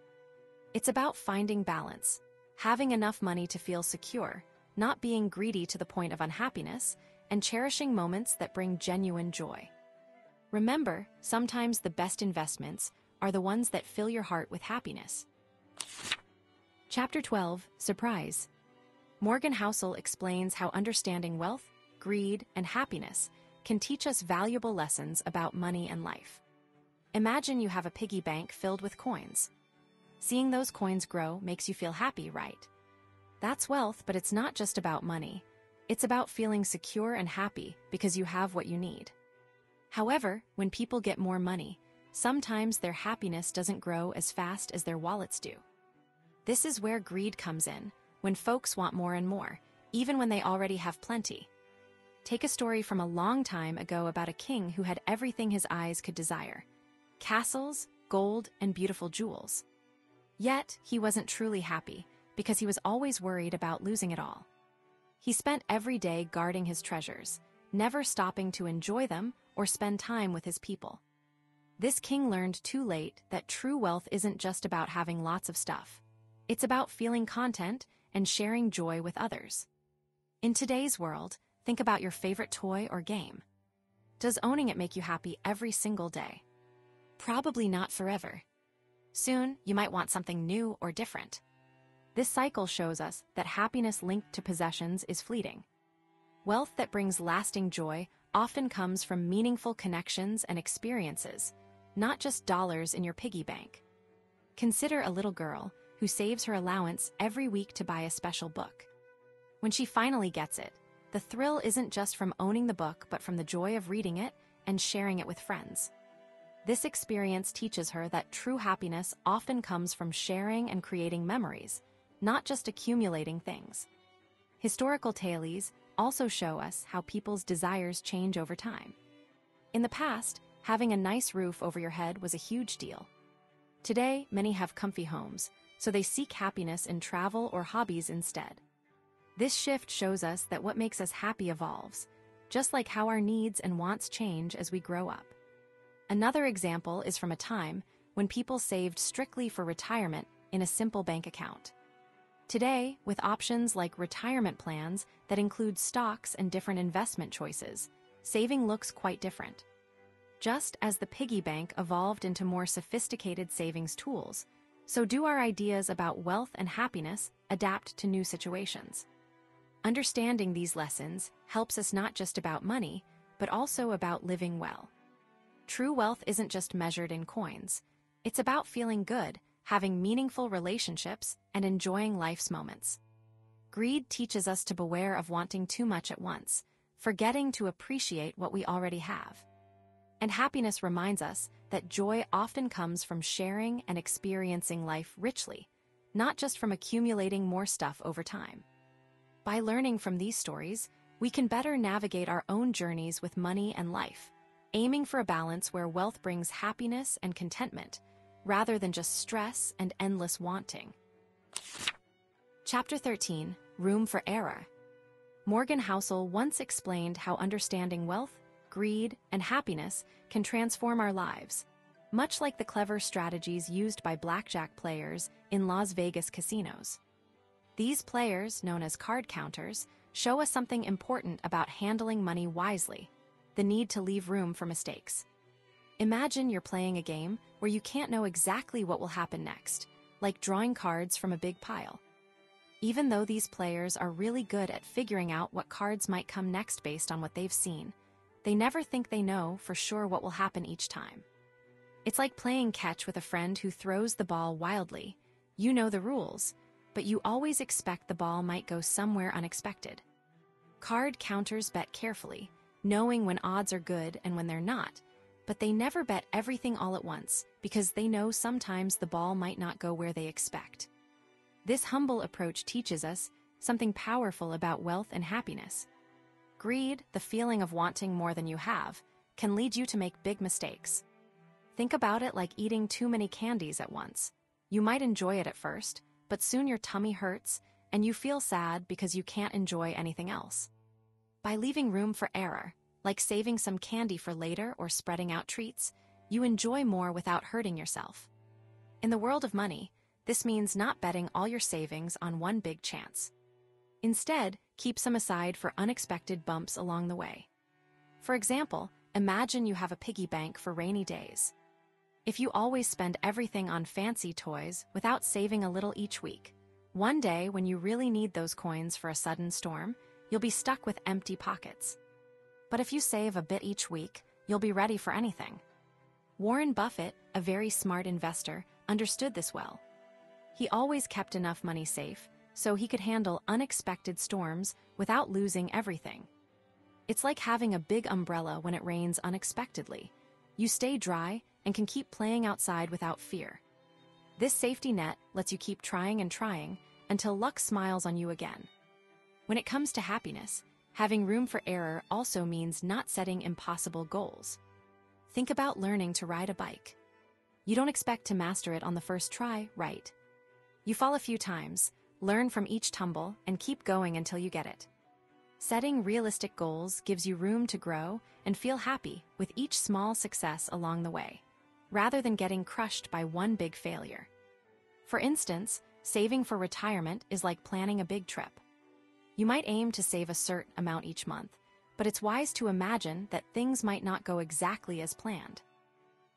It's about finding balance, having enough money to feel secure, not being greedy to the point of unhappiness, and cherishing moments that bring genuine joy. Remember, sometimes the best investments are the ones that fill your heart with happiness. Chapter 12, Surprise. Morgan Housel explains how understanding wealth, greed, and happiness can teach us valuable lessons about money and life. Imagine you have a piggy bank filled with coins. Seeing those coins grow makes you feel happy, right? That's wealth, but it's not just about money. It's about feeling secure and happy because you have what you need. However, when people get more money, sometimes their happiness doesn't grow as fast as their wallets do. This is where greed comes in, when folks want more and more, even when they already have plenty. Take a story from a long time ago about a king who had everything his eyes could desire: castles, gold, and beautiful jewels. Yet, he wasn't truly happy because he was always worried about losing it all. He spent every day guarding his treasures, never stopping to enjoy them or spend time with his people. This king learned too late that true wealth isn't just about having lots of stuff. It's about feeling content and sharing joy with others. In today's world, think about your favorite toy or game. Does owning it make you happy every single day? Probably not forever. Soon, you might want something new or different. This cycle shows us that happiness linked to possessions is fleeting. Wealth that brings lasting joy often comes from meaningful connections and experiences, not just dollars in your piggy bank. Consider a little girl who saves her allowance every week to buy a special book. When she finally gets it, the thrill isn't just from owning the book but from the joy of reading it and sharing it with friends. This experience teaches her that true happiness often comes from sharing and creating memories, not just accumulating things. Historical tales also show us how people's desires change over time. In the past, having a nice roof over your head was a huge deal. Today, many have comfy homes, so they seek happiness in travel or hobbies instead. This shift shows us that what makes us happy evolves, just like how our needs and wants change as we grow up. Another example is from a time when people saved strictly for retirement in a simple bank account. Today, with options like retirement plans that include stocks and different investment choices, saving looks quite different. Just as the piggy bank evolved into more sophisticated savings tools, so do our ideas about wealth and happiness adapt to new situations. Understanding these lessons helps us not just about money, but also about living well. True wealth isn't just measured in coins. It's about feeling good, having meaningful relationships, and enjoying life's moments. Greed teaches us to beware of wanting too much at once, forgetting to appreciate what we already have. And happiness reminds us that joy often comes from sharing and experiencing life richly, not just from accumulating more stuff over time. By learning from these stories, we can better navigate our own journeys with money and life, aiming for a balance where wealth brings happiness and contentment, rather than just stress and endless wanting. Chapter 13, Room for Error. Morgan Housel once explained how understanding wealth, greed, and happiness can transform our lives, much like the clever strategies used by blackjack players in Las Vegas casinos. These players, known as card counters, show us something important about handling money wisely: the need to leave room for mistakes. Imagine you're playing a game where you can't know exactly what will happen next, like drawing cards from a big pile. Even though these players are really good at figuring out what cards might come next based on what they've seen, they never think they know for sure what will happen each time. It's like playing catch with a friend who throws the ball wildly. You know the rules, but you always expect the ball might go somewhere unexpected. Card counters bet carefully, knowing when odds are good and when they're not, but they never bet everything all at once because they know sometimes the ball might not go where they expect. This humble approach teaches us something powerful about wealth and happiness. Greed, the feeling of wanting more than you have, can lead you to make big mistakes. Think about it like eating too many candies at once. You might enjoy it at first, but soon your tummy hurts and you feel sad because you can't enjoy anything else. By leaving room for error, like saving some candy for later or spreading out treats, you enjoy more without hurting yourself. In the world of money, this means not betting all your savings on one big chance. Instead, keep some aside for unexpected bumps along the way. For example, imagine you have a piggy bank for rainy days. If you always spend everything on fancy toys without saving a little each week, one day when you really need those coins for a sudden storm, you'll be stuck with empty pockets. But if you save a bit each week, you'll be ready for anything. Warren Buffett, a very smart investor, understood this well. He always kept enough money safe so he could handle unexpected storms without losing everything. It's like having a big umbrella when it rains unexpectedly. You stay dry and can keep playing outside without fear. This safety net lets you keep trying and trying until luck smiles on you again. When it comes to happiness, having room for error also means not setting impossible goals. Think about learning to ride a bike. You don't expect to master it on the first try, right? You fall a few times, learn from each tumble, and keep going until you get it. Setting realistic goals gives you room to grow and feel happy with each small success along the way, rather than getting crushed by one big failure. For instance, saving for retirement is like planning a big trip. You might aim to save a certain amount each month, but it's wise to imagine that things might not go exactly as planned.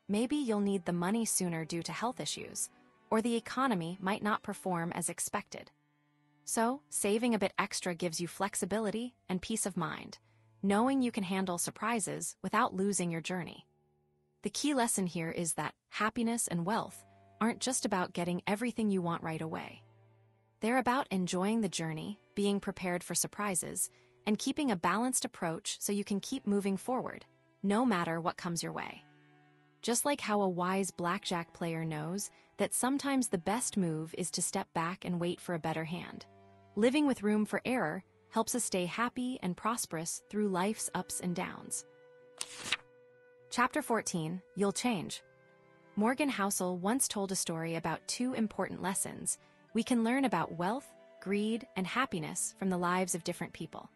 Maybe you'll need the money sooner due to health issues, or the economy might not perform as expected. So, saving a bit extra gives you flexibility and peace of mind, knowing you can handle surprises without losing your journey. The key lesson here is that happiness and wealth aren't just about getting everything you want right away. They're about enjoying the journey, being prepared for surprises, and keeping a balanced approach so you can keep moving forward, no matter what comes your way. Just like how a wise blackjack player knows that sometimes the best move is to step back and wait for a better hand, living with room for error helps us stay happy and prosperous through life's ups and downs. Chapter 14, You'll Change. Morgan Housel once told a story about two important lessons we can learn about wealth, greed, and happiness from the lives of different people.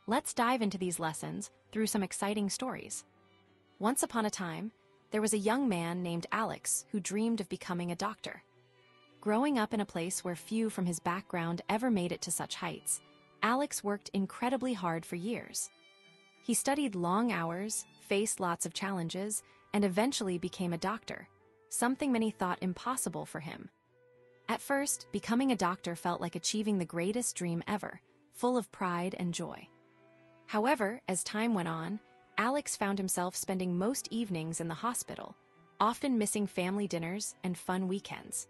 Let's dive into these lessons through some exciting stories. Once upon a time, there was a young man named Alex who dreamed of becoming a doctor. Growing up in a place where few from his background ever made it to such heights, Alex worked incredibly hard for years. He studied long hours, faced lots of challenges, and eventually became a doctor, something many thought impossible for him. At first, becoming a doctor felt like achieving the greatest dream ever, full of pride and joy. However, as time went on, Alex found himself spending most evenings in the hospital, often missing family dinners and fun weekends.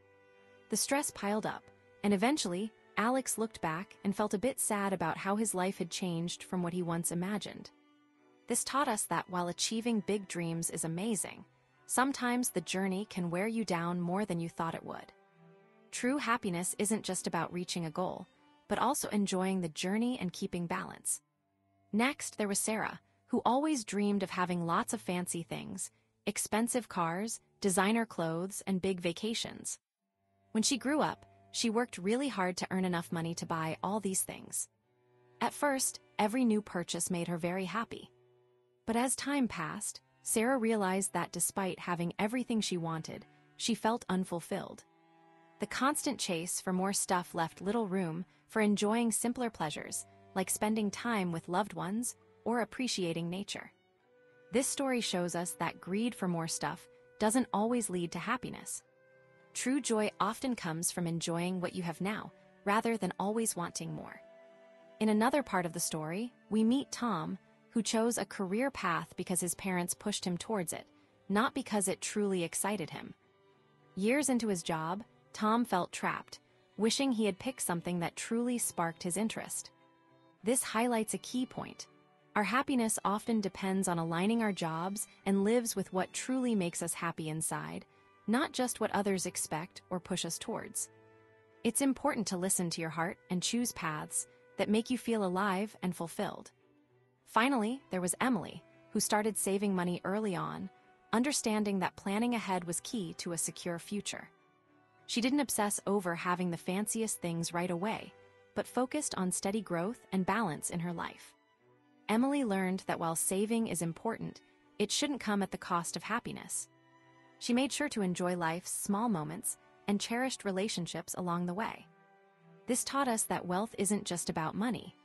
The stress piled up, and eventually, Alex looked back and felt a bit sad about how his life had changed from what he once imagined. This taught us that while achieving big dreams is amazing, sometimes the journey can wear you down more than you thought it would. True happiness isn't just about reaching a goal, but also enjoying the journey and keeping balance. Next, there was Sarah, who always dreamed of having lots of fancy things, expensive cars, designer clothes, and big vacations. When she grew up, she worked really hard to earn enough money to buy all these things. At first, every new purchase made her very happy. But as time passed, Sarah realized that despite having everything she wanted, she felt unfulfilled. The constant chase for more stuff left little room for enjoying simpler pleasures, like spending time with loved ones or appreciating nature. This story shows us that greed for more stuff doesn't always lead to happiness. True joy often comes from enjoying what you have now, rather than always wanting more. In another part of the story, we meet Tom, who chose a career path because his parents pushed him towards it, not because it truly excited him. Years into his job, Tom felt trapped, wishing he had picked something that truly sparked his interest. This highlights a key point. Our happiness often depends on aligning our jobs and lives with what truly makes us happy inside, not just what others expect or push us towards. It's important to listen to your heart and choose paths that make you feel alive and fulfilled. Finally, there was Emily, who started saving money early on, understanding that planning ahead was key to a secure future. She didn't obsess over having the fanciest things right away, but focused on steady growth and balance in her life. Emily learned that while saving is important, it shouldn't come at the cost of happiness. She made sure to enjoy life's small moments and cherished relationships along the way. This taught us that wealth isn't just about money.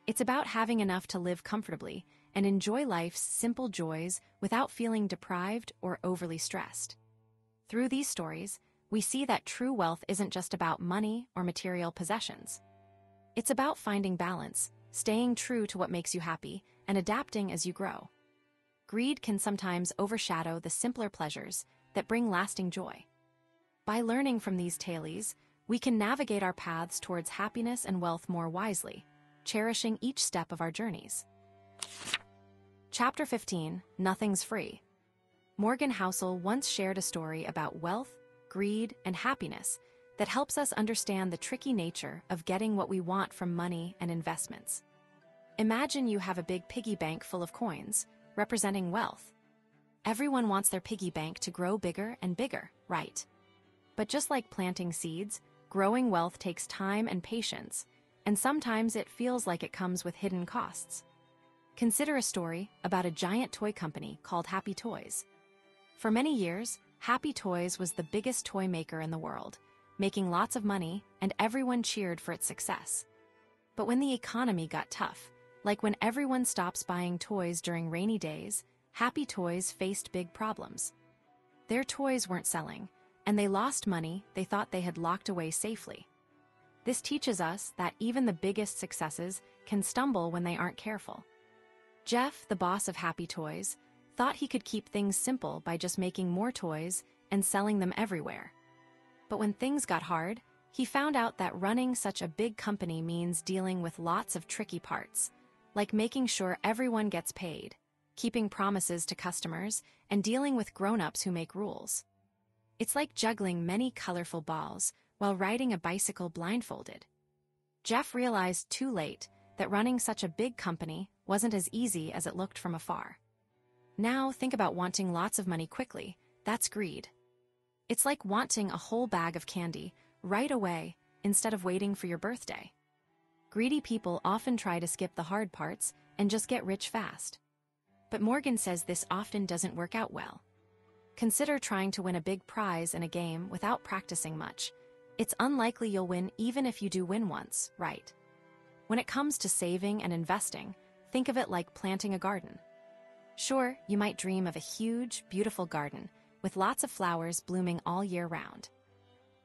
It's about having enough to live comfortably and enjoy life's simple joys without feeling deprived or overly stressed. Through these stories, we see that true wealth isn't just about money or material possessions. It's about finding balance, staying true to what makes you happy, and adapting as you grow. Greed can sometimes overshadow the simpler pleasures that bring lasting joy. By learning from these tales, we can navigate our paths towards happiness and wealth more wisely, cherishing each step of our journeys. Chapter 15, Nothing's Free. Morgan Housel once shared a story about wealth, greed, and happiness that helps us understand the tricky nature of getting what we want from money and investments. Imagine you have a big piggy bank full of coins, representing wealth. Everyone wants their piggy bank to grow bigger and bigger, right? But just like planting seeds, growing wealth takes time and patience, and sometimes it feels like it comes with hidden costs. Consider a story about a giant toy company called Happy Toys. For many years, Happy Toys was the biggest toy maker in the world, making lots of money, and everyone cheered for its success. But when the economy got tough, like when everyone stops buying toys during rainy days, Happy Toys faced big problems. Their toys weren't selling, and they lost money they thought they had locked away safely. This teaches us that even the biggest successes can stumble when they aren't careful. Jeff, the boss of Happy Toys, thought he could keep things simple by just making more toys and selling them everywhere. But when things got hard, he found out that running such a big company means dealing with lots of tricky parts, like making sure everyone gets paid, keeping promises to customers, and dealing with grown-ups who make rules. It's like juggling many colorful balls while riding a bicycle blindfolded. Jeff realized too late that running such a big company wasn't as easy as it looked from afar. Now think about wanting lots of money quickly. That's greed. It's like wanting a whole bag of candy right away instead of waiting for your birthday. Greedy people often try to skip the hard parts and just get rich fast. But Morgan says this often doesn't work out well. Consider trying to win a big prize in a game without practicing much. It's unlikely you'll win even if you do win once, right? When it comes to saving and investing, think of it like planting a garden. Sure, you might dream of a huge, beautiful garden with lots of flowers blooming all year round.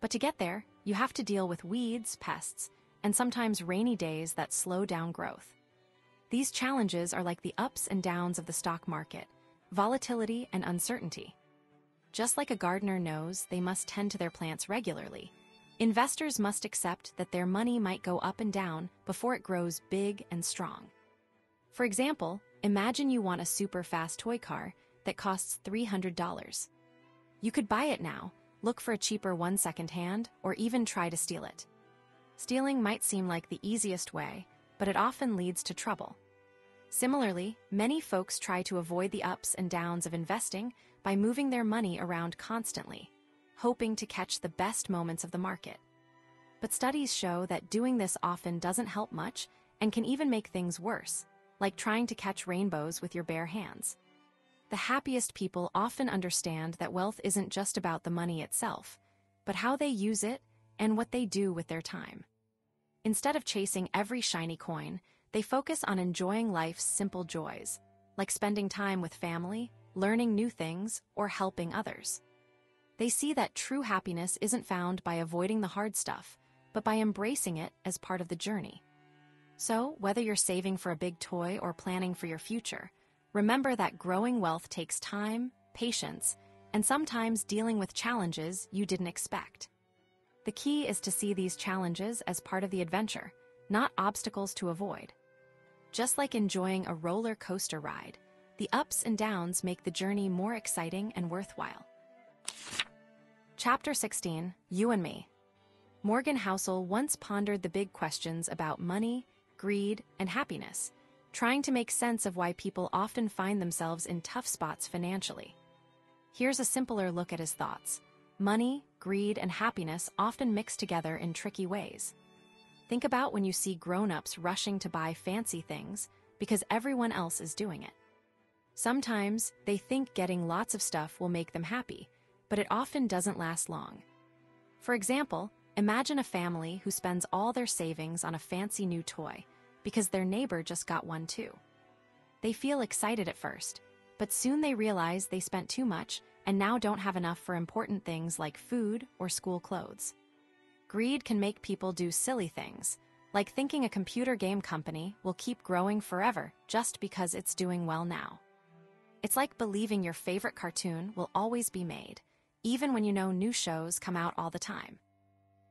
But to get there, you have to deal with weeds, pests, and sometimes rainy days that slow down growth. These challenges are like the ups and downs of the stock market, volatility and uncertainty. Just like a gardener knows they must tend to their plants regularly, investors must accept that their money might go up and down before it grows big and strong. For example, imagine you want a super fast toy car that costs $300. You could buy it now, look for a cheaper one secondhand, or even try to steal it. Stealing might seem like the easiest way, but it often leads to trouble. Similarly, many folks try to avoid the ups and downs of investing by moving their money around constantly, hoping to catch the best moments of the market. But studies show that doing this often doesn't help much and can even make things worse, like trying to catch rainbows with your bare hands. The happiest people often understand that wealth isn't just about the money itself, but how they use it and what they do with their time. Instead of chasing every shiny coin, they focus on enjoying life's simple joys, like spending time with family, learning new things, or helping others. They see that true happiness isn't found by avoiding the hard stuff, but by embracing it as part of the journey. So, whether you're saving for a big toy or planning for your future, remember that growing wealth takes time, patience, and sometimes dealing with challenges you didn't expect. The key is to see these challenges as part of the adventure, not obstacles to avoid. Just like enjoying a roller coaster ride, the ups and downs make the journey more exciting and worthwhile. Chapter 16, You and Me. Morgan Housel once pondered the big questions about money, greed, and happiness, trying to make sense of why people often find themselves in tough spots financially. Here's a simpler look at his thoughts. Money, greed, and happiness often mix together in tricky ways. Think about when you see grown-ups rushing to buy fancy things because everyone else is doing it. Sometimes they think getting lots of stuff will make them happy, but it often doesn't last long. For example, imagine a family who spends all their savings on a fancy new toy because their neighbor just got one too. They feel excited at first, but soon they realize they spent too much and now don't have enough for important things like food or school clothes. Greed can make people do silly things, like thinking a computer game company will keep growing forever just because it's doing well now. It's like believing your favorite cartoon will always be made, even when you know new shows come out all the time.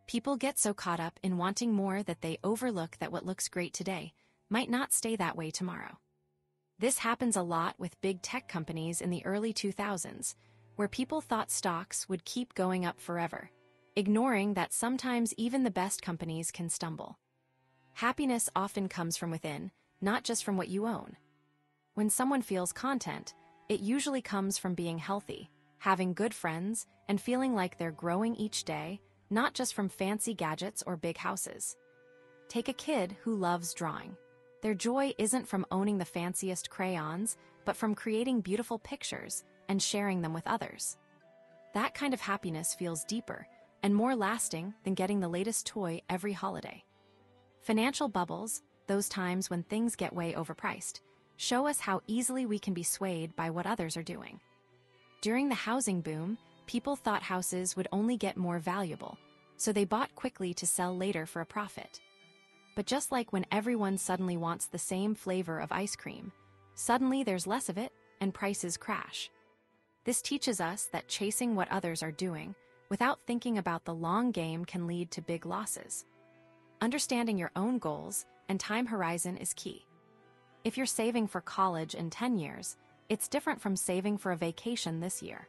People get so caught up in wanting more that they overlook that what looks great today might not stay that way tomorrow. This happens a lot with big tech companies in the early 2000s, where people thought stocks would keep going up forever, ignoring that sometimes even the best companies can stumble. Happiness often comes from within, not just from what you own. When someone feels content, it usually comes from being healthy, having good friends, and feeling like they're growing each day, not just from fancy gadgets or big houses. Take a kid who loves drawing. Their joy isn't from owning the fanciest crayons, but from creating beautiful pictures and sharing them with others. That kind of happiness feels deeper and more lasting than getting the latest toy every holiday. Financial bubbles, those times when things get way overpriced, show us how easily we can be swayed by what others are doing. During the housing boom, People thought houses would only get more valuable, so they bought quickly to sell later for a profit. But just like when everyone suddenly wants the same flavor of ice cream, suddenly there's less of it and prices crash. This teaches us that chasing what others are doing without thinking about the long game can lead to big losses. Understanding your own goals and time horizon is key. If you're saving for college in 10 years, it's different from saving for a vacation this year.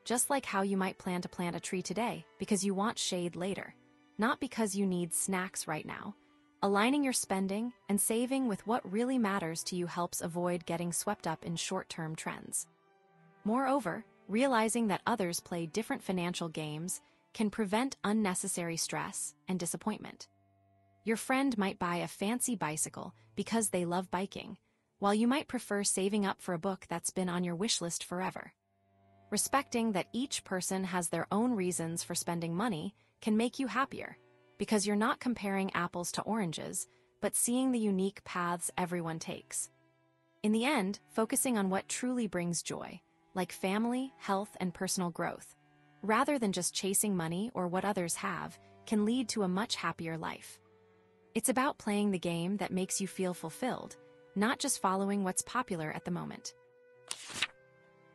Just like how you might plan to plant a tree today because you want shade later, not because you need snacks right now. Aligning your spending and saving with what really matters to you helps avoid getting swept up in short-term trends. Moreover, realizing that others play different financial games can prevent unnecessary stress and disappointment. Your friend might buy a fancy bicycle because they love biking, while you might prefer saving up for a book that's been on your wish list forever. Respecting that each person has their own reasons for spending money can make you happier, because you're not comparing apples to oranges, but seeing the unique paths everyone takes. In the end, focusing on what truly brings joy, like family, health, and personal growth, rather than just chasing money or what others have, can lead to a much happier life. It's about playing the game that makes you feel fulfilled, not just following what's popular at the moment.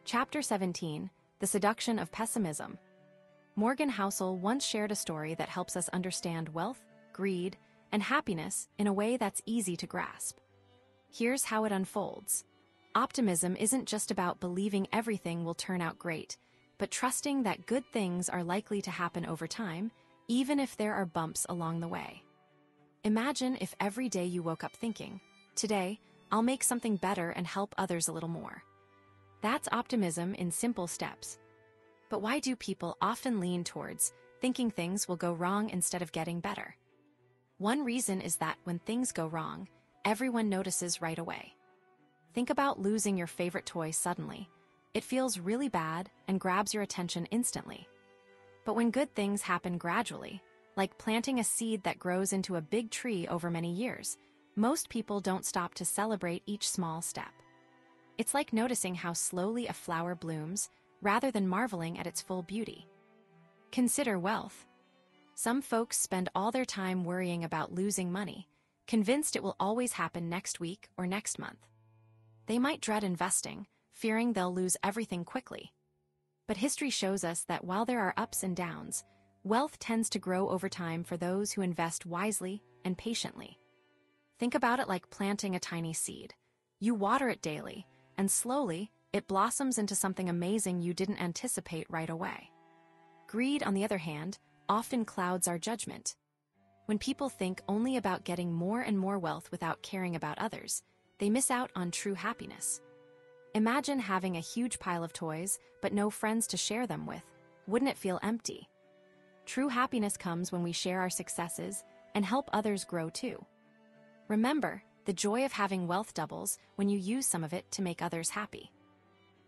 Chapter 17, The Seduction of Pessimism. Morgan Housel once shared a story that helps us understand wealth, greed, and happiness in a way that's easy to grasp. Here's how it unfolds. Optimism isn't just about believing everything will turn out great, but trusting that good things are likely to happen over time, even if there are bumps along the way. Imagine if every day you woke up thinking, "Today, I'll make something better and help others a little more." That's optimism in simple steps. But why do people often lean towards thinking things will go wrong instead of getting better? One reason is that when things go wrong, everyone notices right away. Think about losing your favorite toy suddenly. It feels really bad and grabs your attention instantly. But when good things happen gradually, like planting a seed that grows into a big tree over many years, most people don't stop to celebrate each small step. It's like noticing how slowly a flower blooms, rather than marveling at its full beauty. Consider wealth. Some folks spend all their time worrying about losing money, convinced it will always happen next week or next month. They might dread investing, fearing they'll lose everything quickly. But history shows us that while there are ups and downs, wealth tends to grow over time for those who invest wisely and patiently. Think about it like planting a tiny seed. You water it daily, and slowly, it blossoms into something amazing you didn't anticipate right away. Greed, on the other hand, often clouds our judgment. When people think only about getting more and more wealth without caring about others, they miss out on true happiness. Imagine having a huge pile of toys, but no friends to share them with. Wouldn't it feel empty? True happiness comes when we share our successes and help others grow too. Remember, the joy of having wealth doubles when you use some of it to make others happy.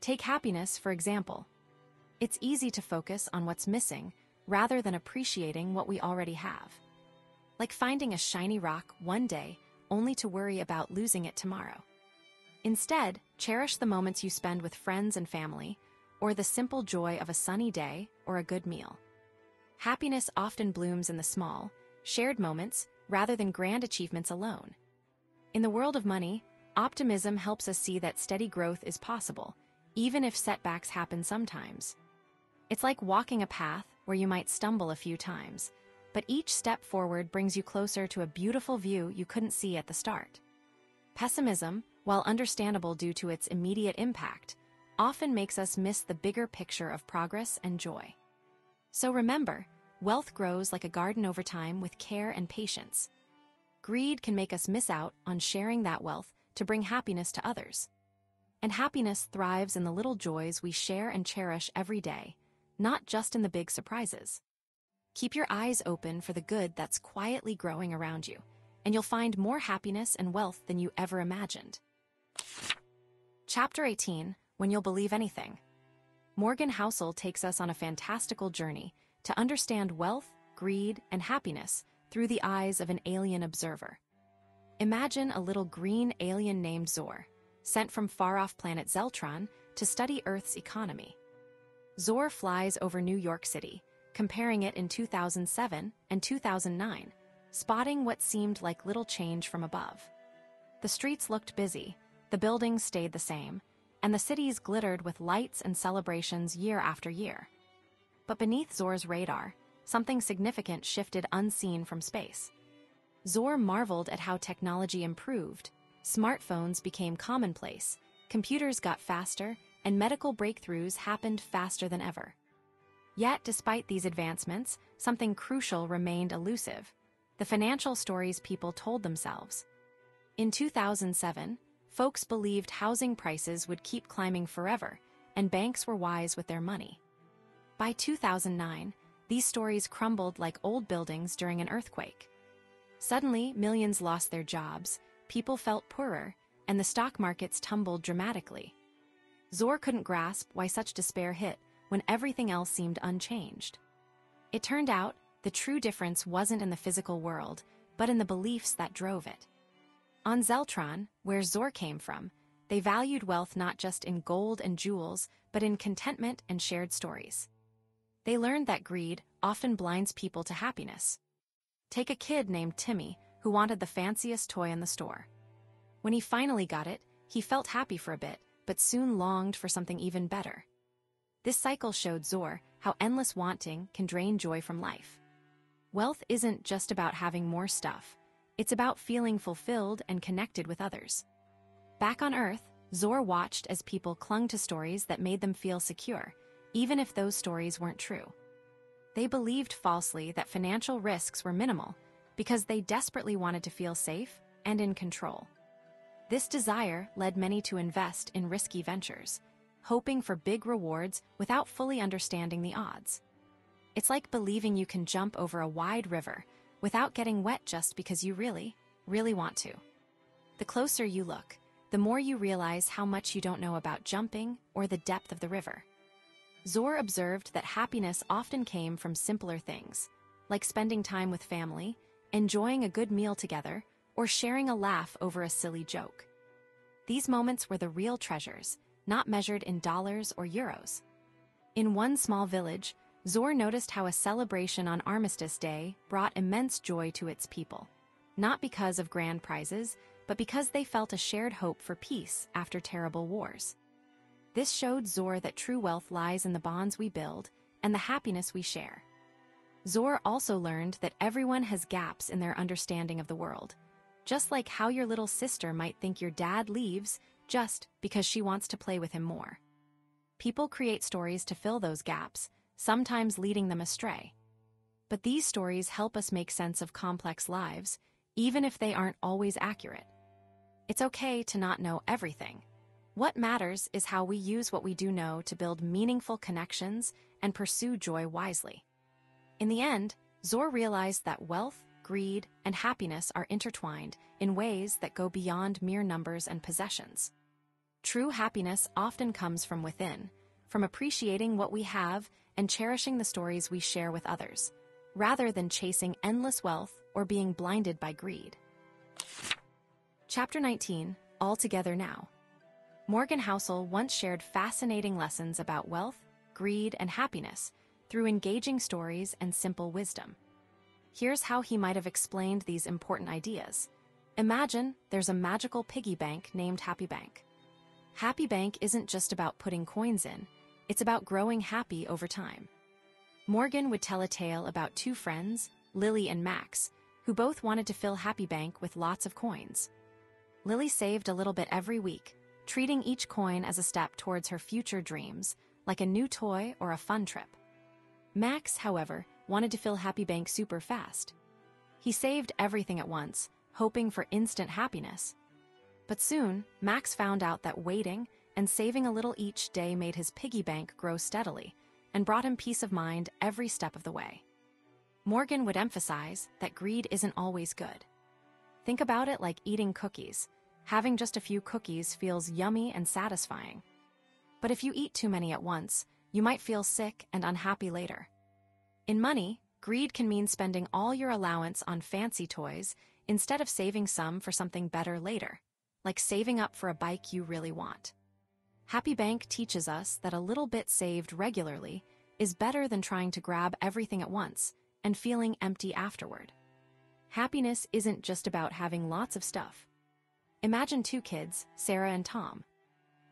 Take happiness, for example. It's easy to focus on what's missing rather than appreciating what we already have. Like finding a shiny rock one day only to worry about losing it tomorrow. Instead, cherish the moments you spend with friends and family, or the simple joy of a sunny day or a good meal. Happiness often blooms in the small, shared moments rather than grand achievements alone. In the world of money, optimism helps us see that steady growth is possible, even if setbacks happen sometimes. It's like walking a path where you might stumble a few times, but each step forward brings you closer to a beautiful view you couldn't see at the start. Pessimism, while understandable due to its immediate impact, often makes us miss the bigger picture of progress and joy. So remember, wealth grows like a garden over time with care and patience. Greed can make us miss out on sharing that wealth to bring happiness to others. And happiness thrives in the little joys we share and cherish every day, not just in the big surprises. Keep your eyes open for the good that's quietly growing around you, and you'll find more happiness and wealth than you ever imagined. Chapter 18, When You'll Believe Anything. Morgan Housel takes us on a fantastical journey to understand wealth, greed, and happiness through the eyes of an alien observer. Imagine a little green alien named Zor, sent from far-off planet Zeltron to study Earth's economy. Zor flies over New York City, comparing it in 2007 and 2009, spotting what seemed like little change from above. The streets looked busy, the buildings stayed the same, and the cities glittered with lights and celebrations year after year. But beneath Zor's radar, something significant shifted unseen from space. Zor marveled at how technology improved. Smartphones became commonplace, computers got faster, and medical breakthroughs happened faster than ever. Yet, despite these advancements, something crucial remained elusive: the financial stories people told themselves. In 2007, folks believed housing prices would keep climbing forever, and banks were wise with their money. By 2009, these stories crumbled like old buildings during an earthquake. Suddenly, millions lost their jobs, people felt poorer, and the stock markets tumbled dramatically. Zor couldn't grasp why such despair hit when everything else seemed unchanged. It turned out the true difference wasn't in the physical world, but in the beliefs that drove it. On Zeltron, where Zor came from, they valued wealth not just in gold and jewels, but in contentment and shared stories. They learned that greed often blinds people to happiness. Take a kid named Timmy, who wanted the fanciest toy in the store. When he finally got it, he felt happy for a bit, but soon longed for something even better. This cycle showed Zor how endless wanting can drain joy from life. Wealth isn't just about having more stuff. It's about feeling fulfilled and connected with others. Back on Earth, Zor watched as people clung to stories that made them feel secure, even if those stories weren't true. They believed falsely that financial risks were minimal because they desperately wanted to feel safe and in control. This desire led many to invest in risky ventures, hoping for big rewards without fully understanding the odds. It's like believing you can jump over a wide river without getting wet just because you really, really want to. The closer you look, the more you realize how much you don't know about jumping or the depth of the river. Zor observed that happiness often came from simpler things, like spending time with family, enjoying a good meal together, or sharing a laugh over a silly joke. These moments were the real treasures, not measured in dollars or euros. In one small village, Zor noticed how a celebration on Armistice Day brought immense joy to its people, not because of grand prizes, but because they felt a shared hope for peace after terrible wars. This showed Zor that true wealth lies in the bonds we build and the happiness we share. Zor also learned that everyone has gaps in their understanding of the world, just like how your little sister might think your dad leaves just because she wants to play with him more. People create stories to fill those gaps, sometimes leading them astray. But these stories help us make sense of complex lives, even if they aren't always accurate. It's okay to not know everything. What matters is how we use what we do know to build meaningful connections and pursue joy wisely. In the end, Zor realized that wealth, greed, and happiness are intertwined in ways that go beyond mere numbers and possessions. True happiness often comes from within, from appreciating what we have and cherishing the stories we share with others, rather than chasing endless wealth or being blinded by greed. Chapter 19, All Together Now. Morgan Housel once shared fascinating lessons about wealth, greed, and happiness through engaging stories and simple wisdom. Here's how he might have explained these important ideas. Imagine there's a magical piggy bank named Happy Bank. Happy Bank isn't just about putting coins in, it's about growing happy over time. Morgan would tell a tale about two friends, Lily and Max, who both wanted to fill Happy Bank with lots of coins. Lily saved a little bit every week, treating each coin as a step towards her future dreams, like a new toy or a fun trip. Max, however, wanted to fill Happy Bank super fast. He saved everything at once, hoping for instant happiness. But soon, Max found out that waiting and saving a little each day made his piggy bank grow steadily and brought him peace of mind every step of the way. Morgan would emphasize that greed isn't always good. Think about it like eating cookies. Having just a few cookies feels yummy and satisfying. But if you eat too many at once, you might feel sick and unhappy later. In money, greed can mean spending all your allowance on fancy toys instead of saving some for something better later, like saving up for a bike you really want. Happy Bank teaches us that a little bit saved regularly is better than trying to grab everything at once and feeling empty afterward. Happiness isn't just about having lots of stuff. Imagine two kids, Sarah and Tom.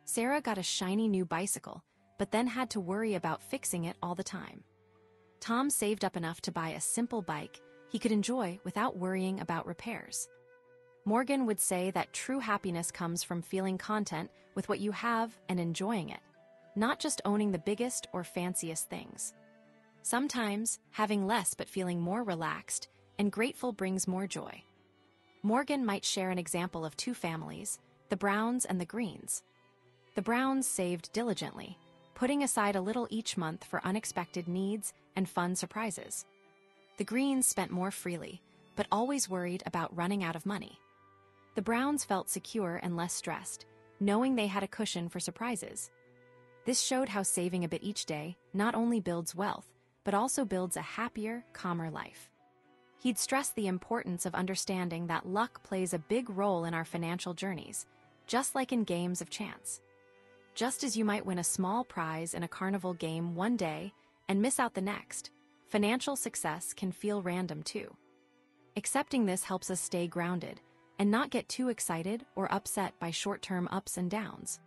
Sarah got a shiny new bicycle, but then had to worry about fixing it all the time. Tom saved up enough to buy a simple bike he could enjoy without worrying about repairs. Morgan would say that true happiness comes from feeling content with what you have and enjoying it, not just owning the biggest or fanciest things. Sometimes, having less but feeling more relaxed and grateful brings more joy. Morgan might share an example of two families, the Browns and the Greens. The Browns saved diligently, putting aside a little each month for unexpected needs and fun surprises. The Greens spent more freely, but always worried about running out of money. The Browns felt secure and less stressed, knowing they had a cushion for surprises. This showed how saving a bit each day not only builds wealth, but also builds a happier, calmer life. He'd stressed the importance of understanding that luck plays a big role in our financial journeys, just like in games of chance. Just as you might win a small prize in a carnival game one day and miss out the next, financial success can feel random too. Accepting this helps us stay grounded and not get too excited or upset by short-term ups and downs.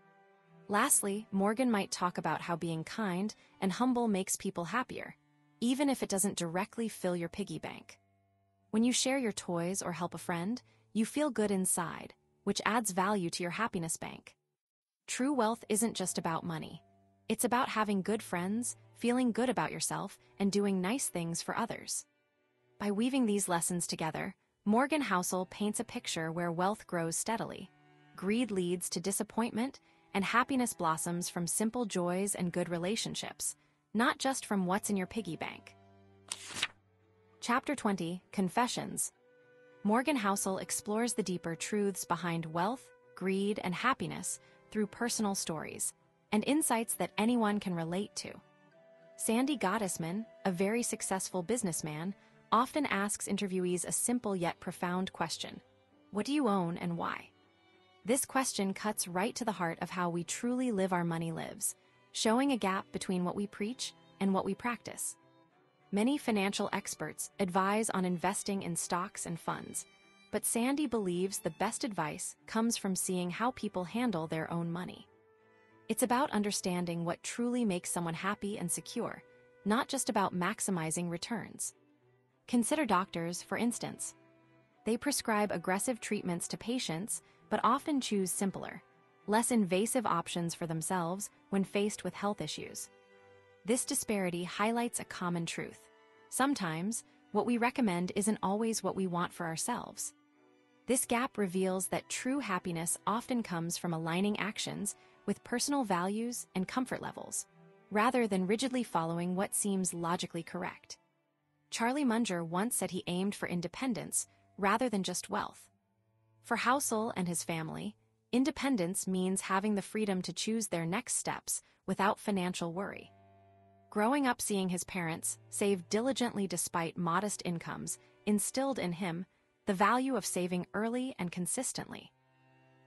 Lastly, Morgan might talk about how being kind and humble makes people happier, even if it doesn't directly fill your piggy bank. When you share your toys or help a friend, you feel good inside, which adds value to your happiness bank. True wealth isn't just about money. It's about having good friends, feeling good about yourself, and doing nice things for others. By weaving these lessons together, Morgan Housel paints a picture where wealth grows steadily, greed leads to disappointment, and happiness blossoms from simple joys and good relationships, not just from what's in your piggy bank. Chapter 20, Confessions. Morgan Housel explores the deeper truths behind wealth, greed, and happiness through personal stories and insights that anyone can relate to. Sandy Gottesman, a very successful businessman, often asks interviewees a simple yet profound question: what do you own and why? This question cuts right to the heart of how we truly live our money lives, showing a gap between what we preach and what we practice. Many financial experts advise on investing in stocks and funds, but Sandy believes the best advice comes from seeing how people handle their own money. It's about understanding what truly makes someone happy and secure, not just about maximizing returns. Consider doctors, for instance. They prescribe aggressive treatments to patients, but often choose simpler, less invasive options for themselves when faced with health issues. This disparity highlights a common truth. Sometimes, what we recommend isn't always what we want for ourselves. This gap reveals that true happiness often comes from aligning actions with personal values and comfort levels, rather than rigidly following what seems logically correct. Charlie Munger once said he aimed for independence rather than just wealth. For Housel and his family, independence means having the freedom to choose their next steps without financial worry. Growing up seeing his parents save diligently despite modest incomes instilled in him the value of saving early and consistently.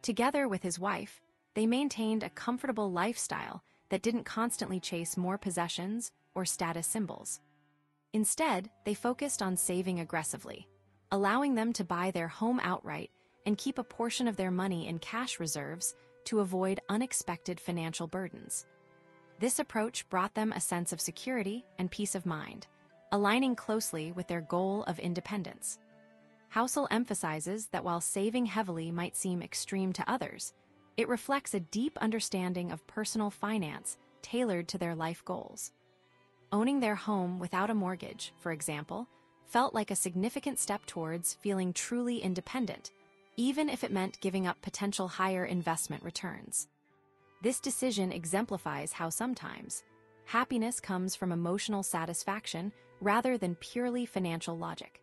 Together with his wife, they maintained a comfortable lifestyle that didn't constantly chase more possessions or status symbols. Instead, they focused on saving aggressively, allowing them to buy their home outright and keep a portion of their money in cash reserves to avoid unexpected financial burdens. This approach brought them a sense of security and peace of mind, aligning closely with their goal of independence. Housel emphasizes that while saving heavily might seem extreme to others, it reflects a deep understanding of personal finance tailored to their life goals. Owning their home without a mortgage, for example, felt like a significant step towards feeling truly independent, even if it meant giving up potential higher investment returns. This decision exemplifies how sometimes happiness comes from emotional satisfaction rather than purely financial logic.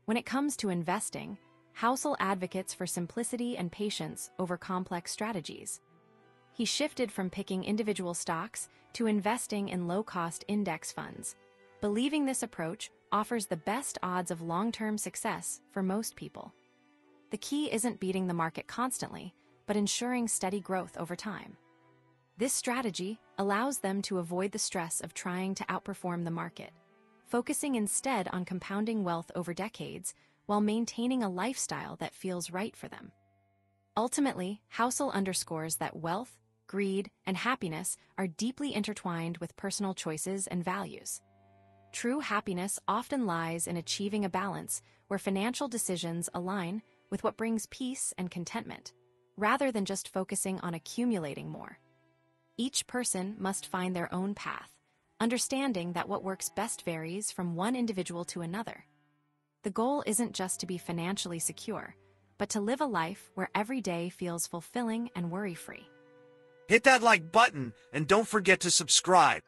When it comes to investing, Housel advocates for simplicity and patience over complex strategies. He shifted from picking individual stocks to investing in low-cost index funds, believing this approach offers the best odds of long-term success for most people. The key isn't beating the market constantly, but ensuring steady growth over time. This strategy allows them to avoid the stress of trying to outperform the market, focusing instead on compounding wealth over decades while maintaining a lifestyle that feels right for them. Ultimately, Housel underscores that wealth, greed, and happiness are deeply intertwined with personal choices and values. True happiness often lies in achieving a balance where financial decisions align with what brings peace and contentment, rather than just focusing on accumulating more. Each person must find their own path, understanding that what works best varies from one individual to another. The goal isn't just to be financially secure, but to live a life where every day feels fulfilling and worry-free. Hit that like button and don't forget to subscribe.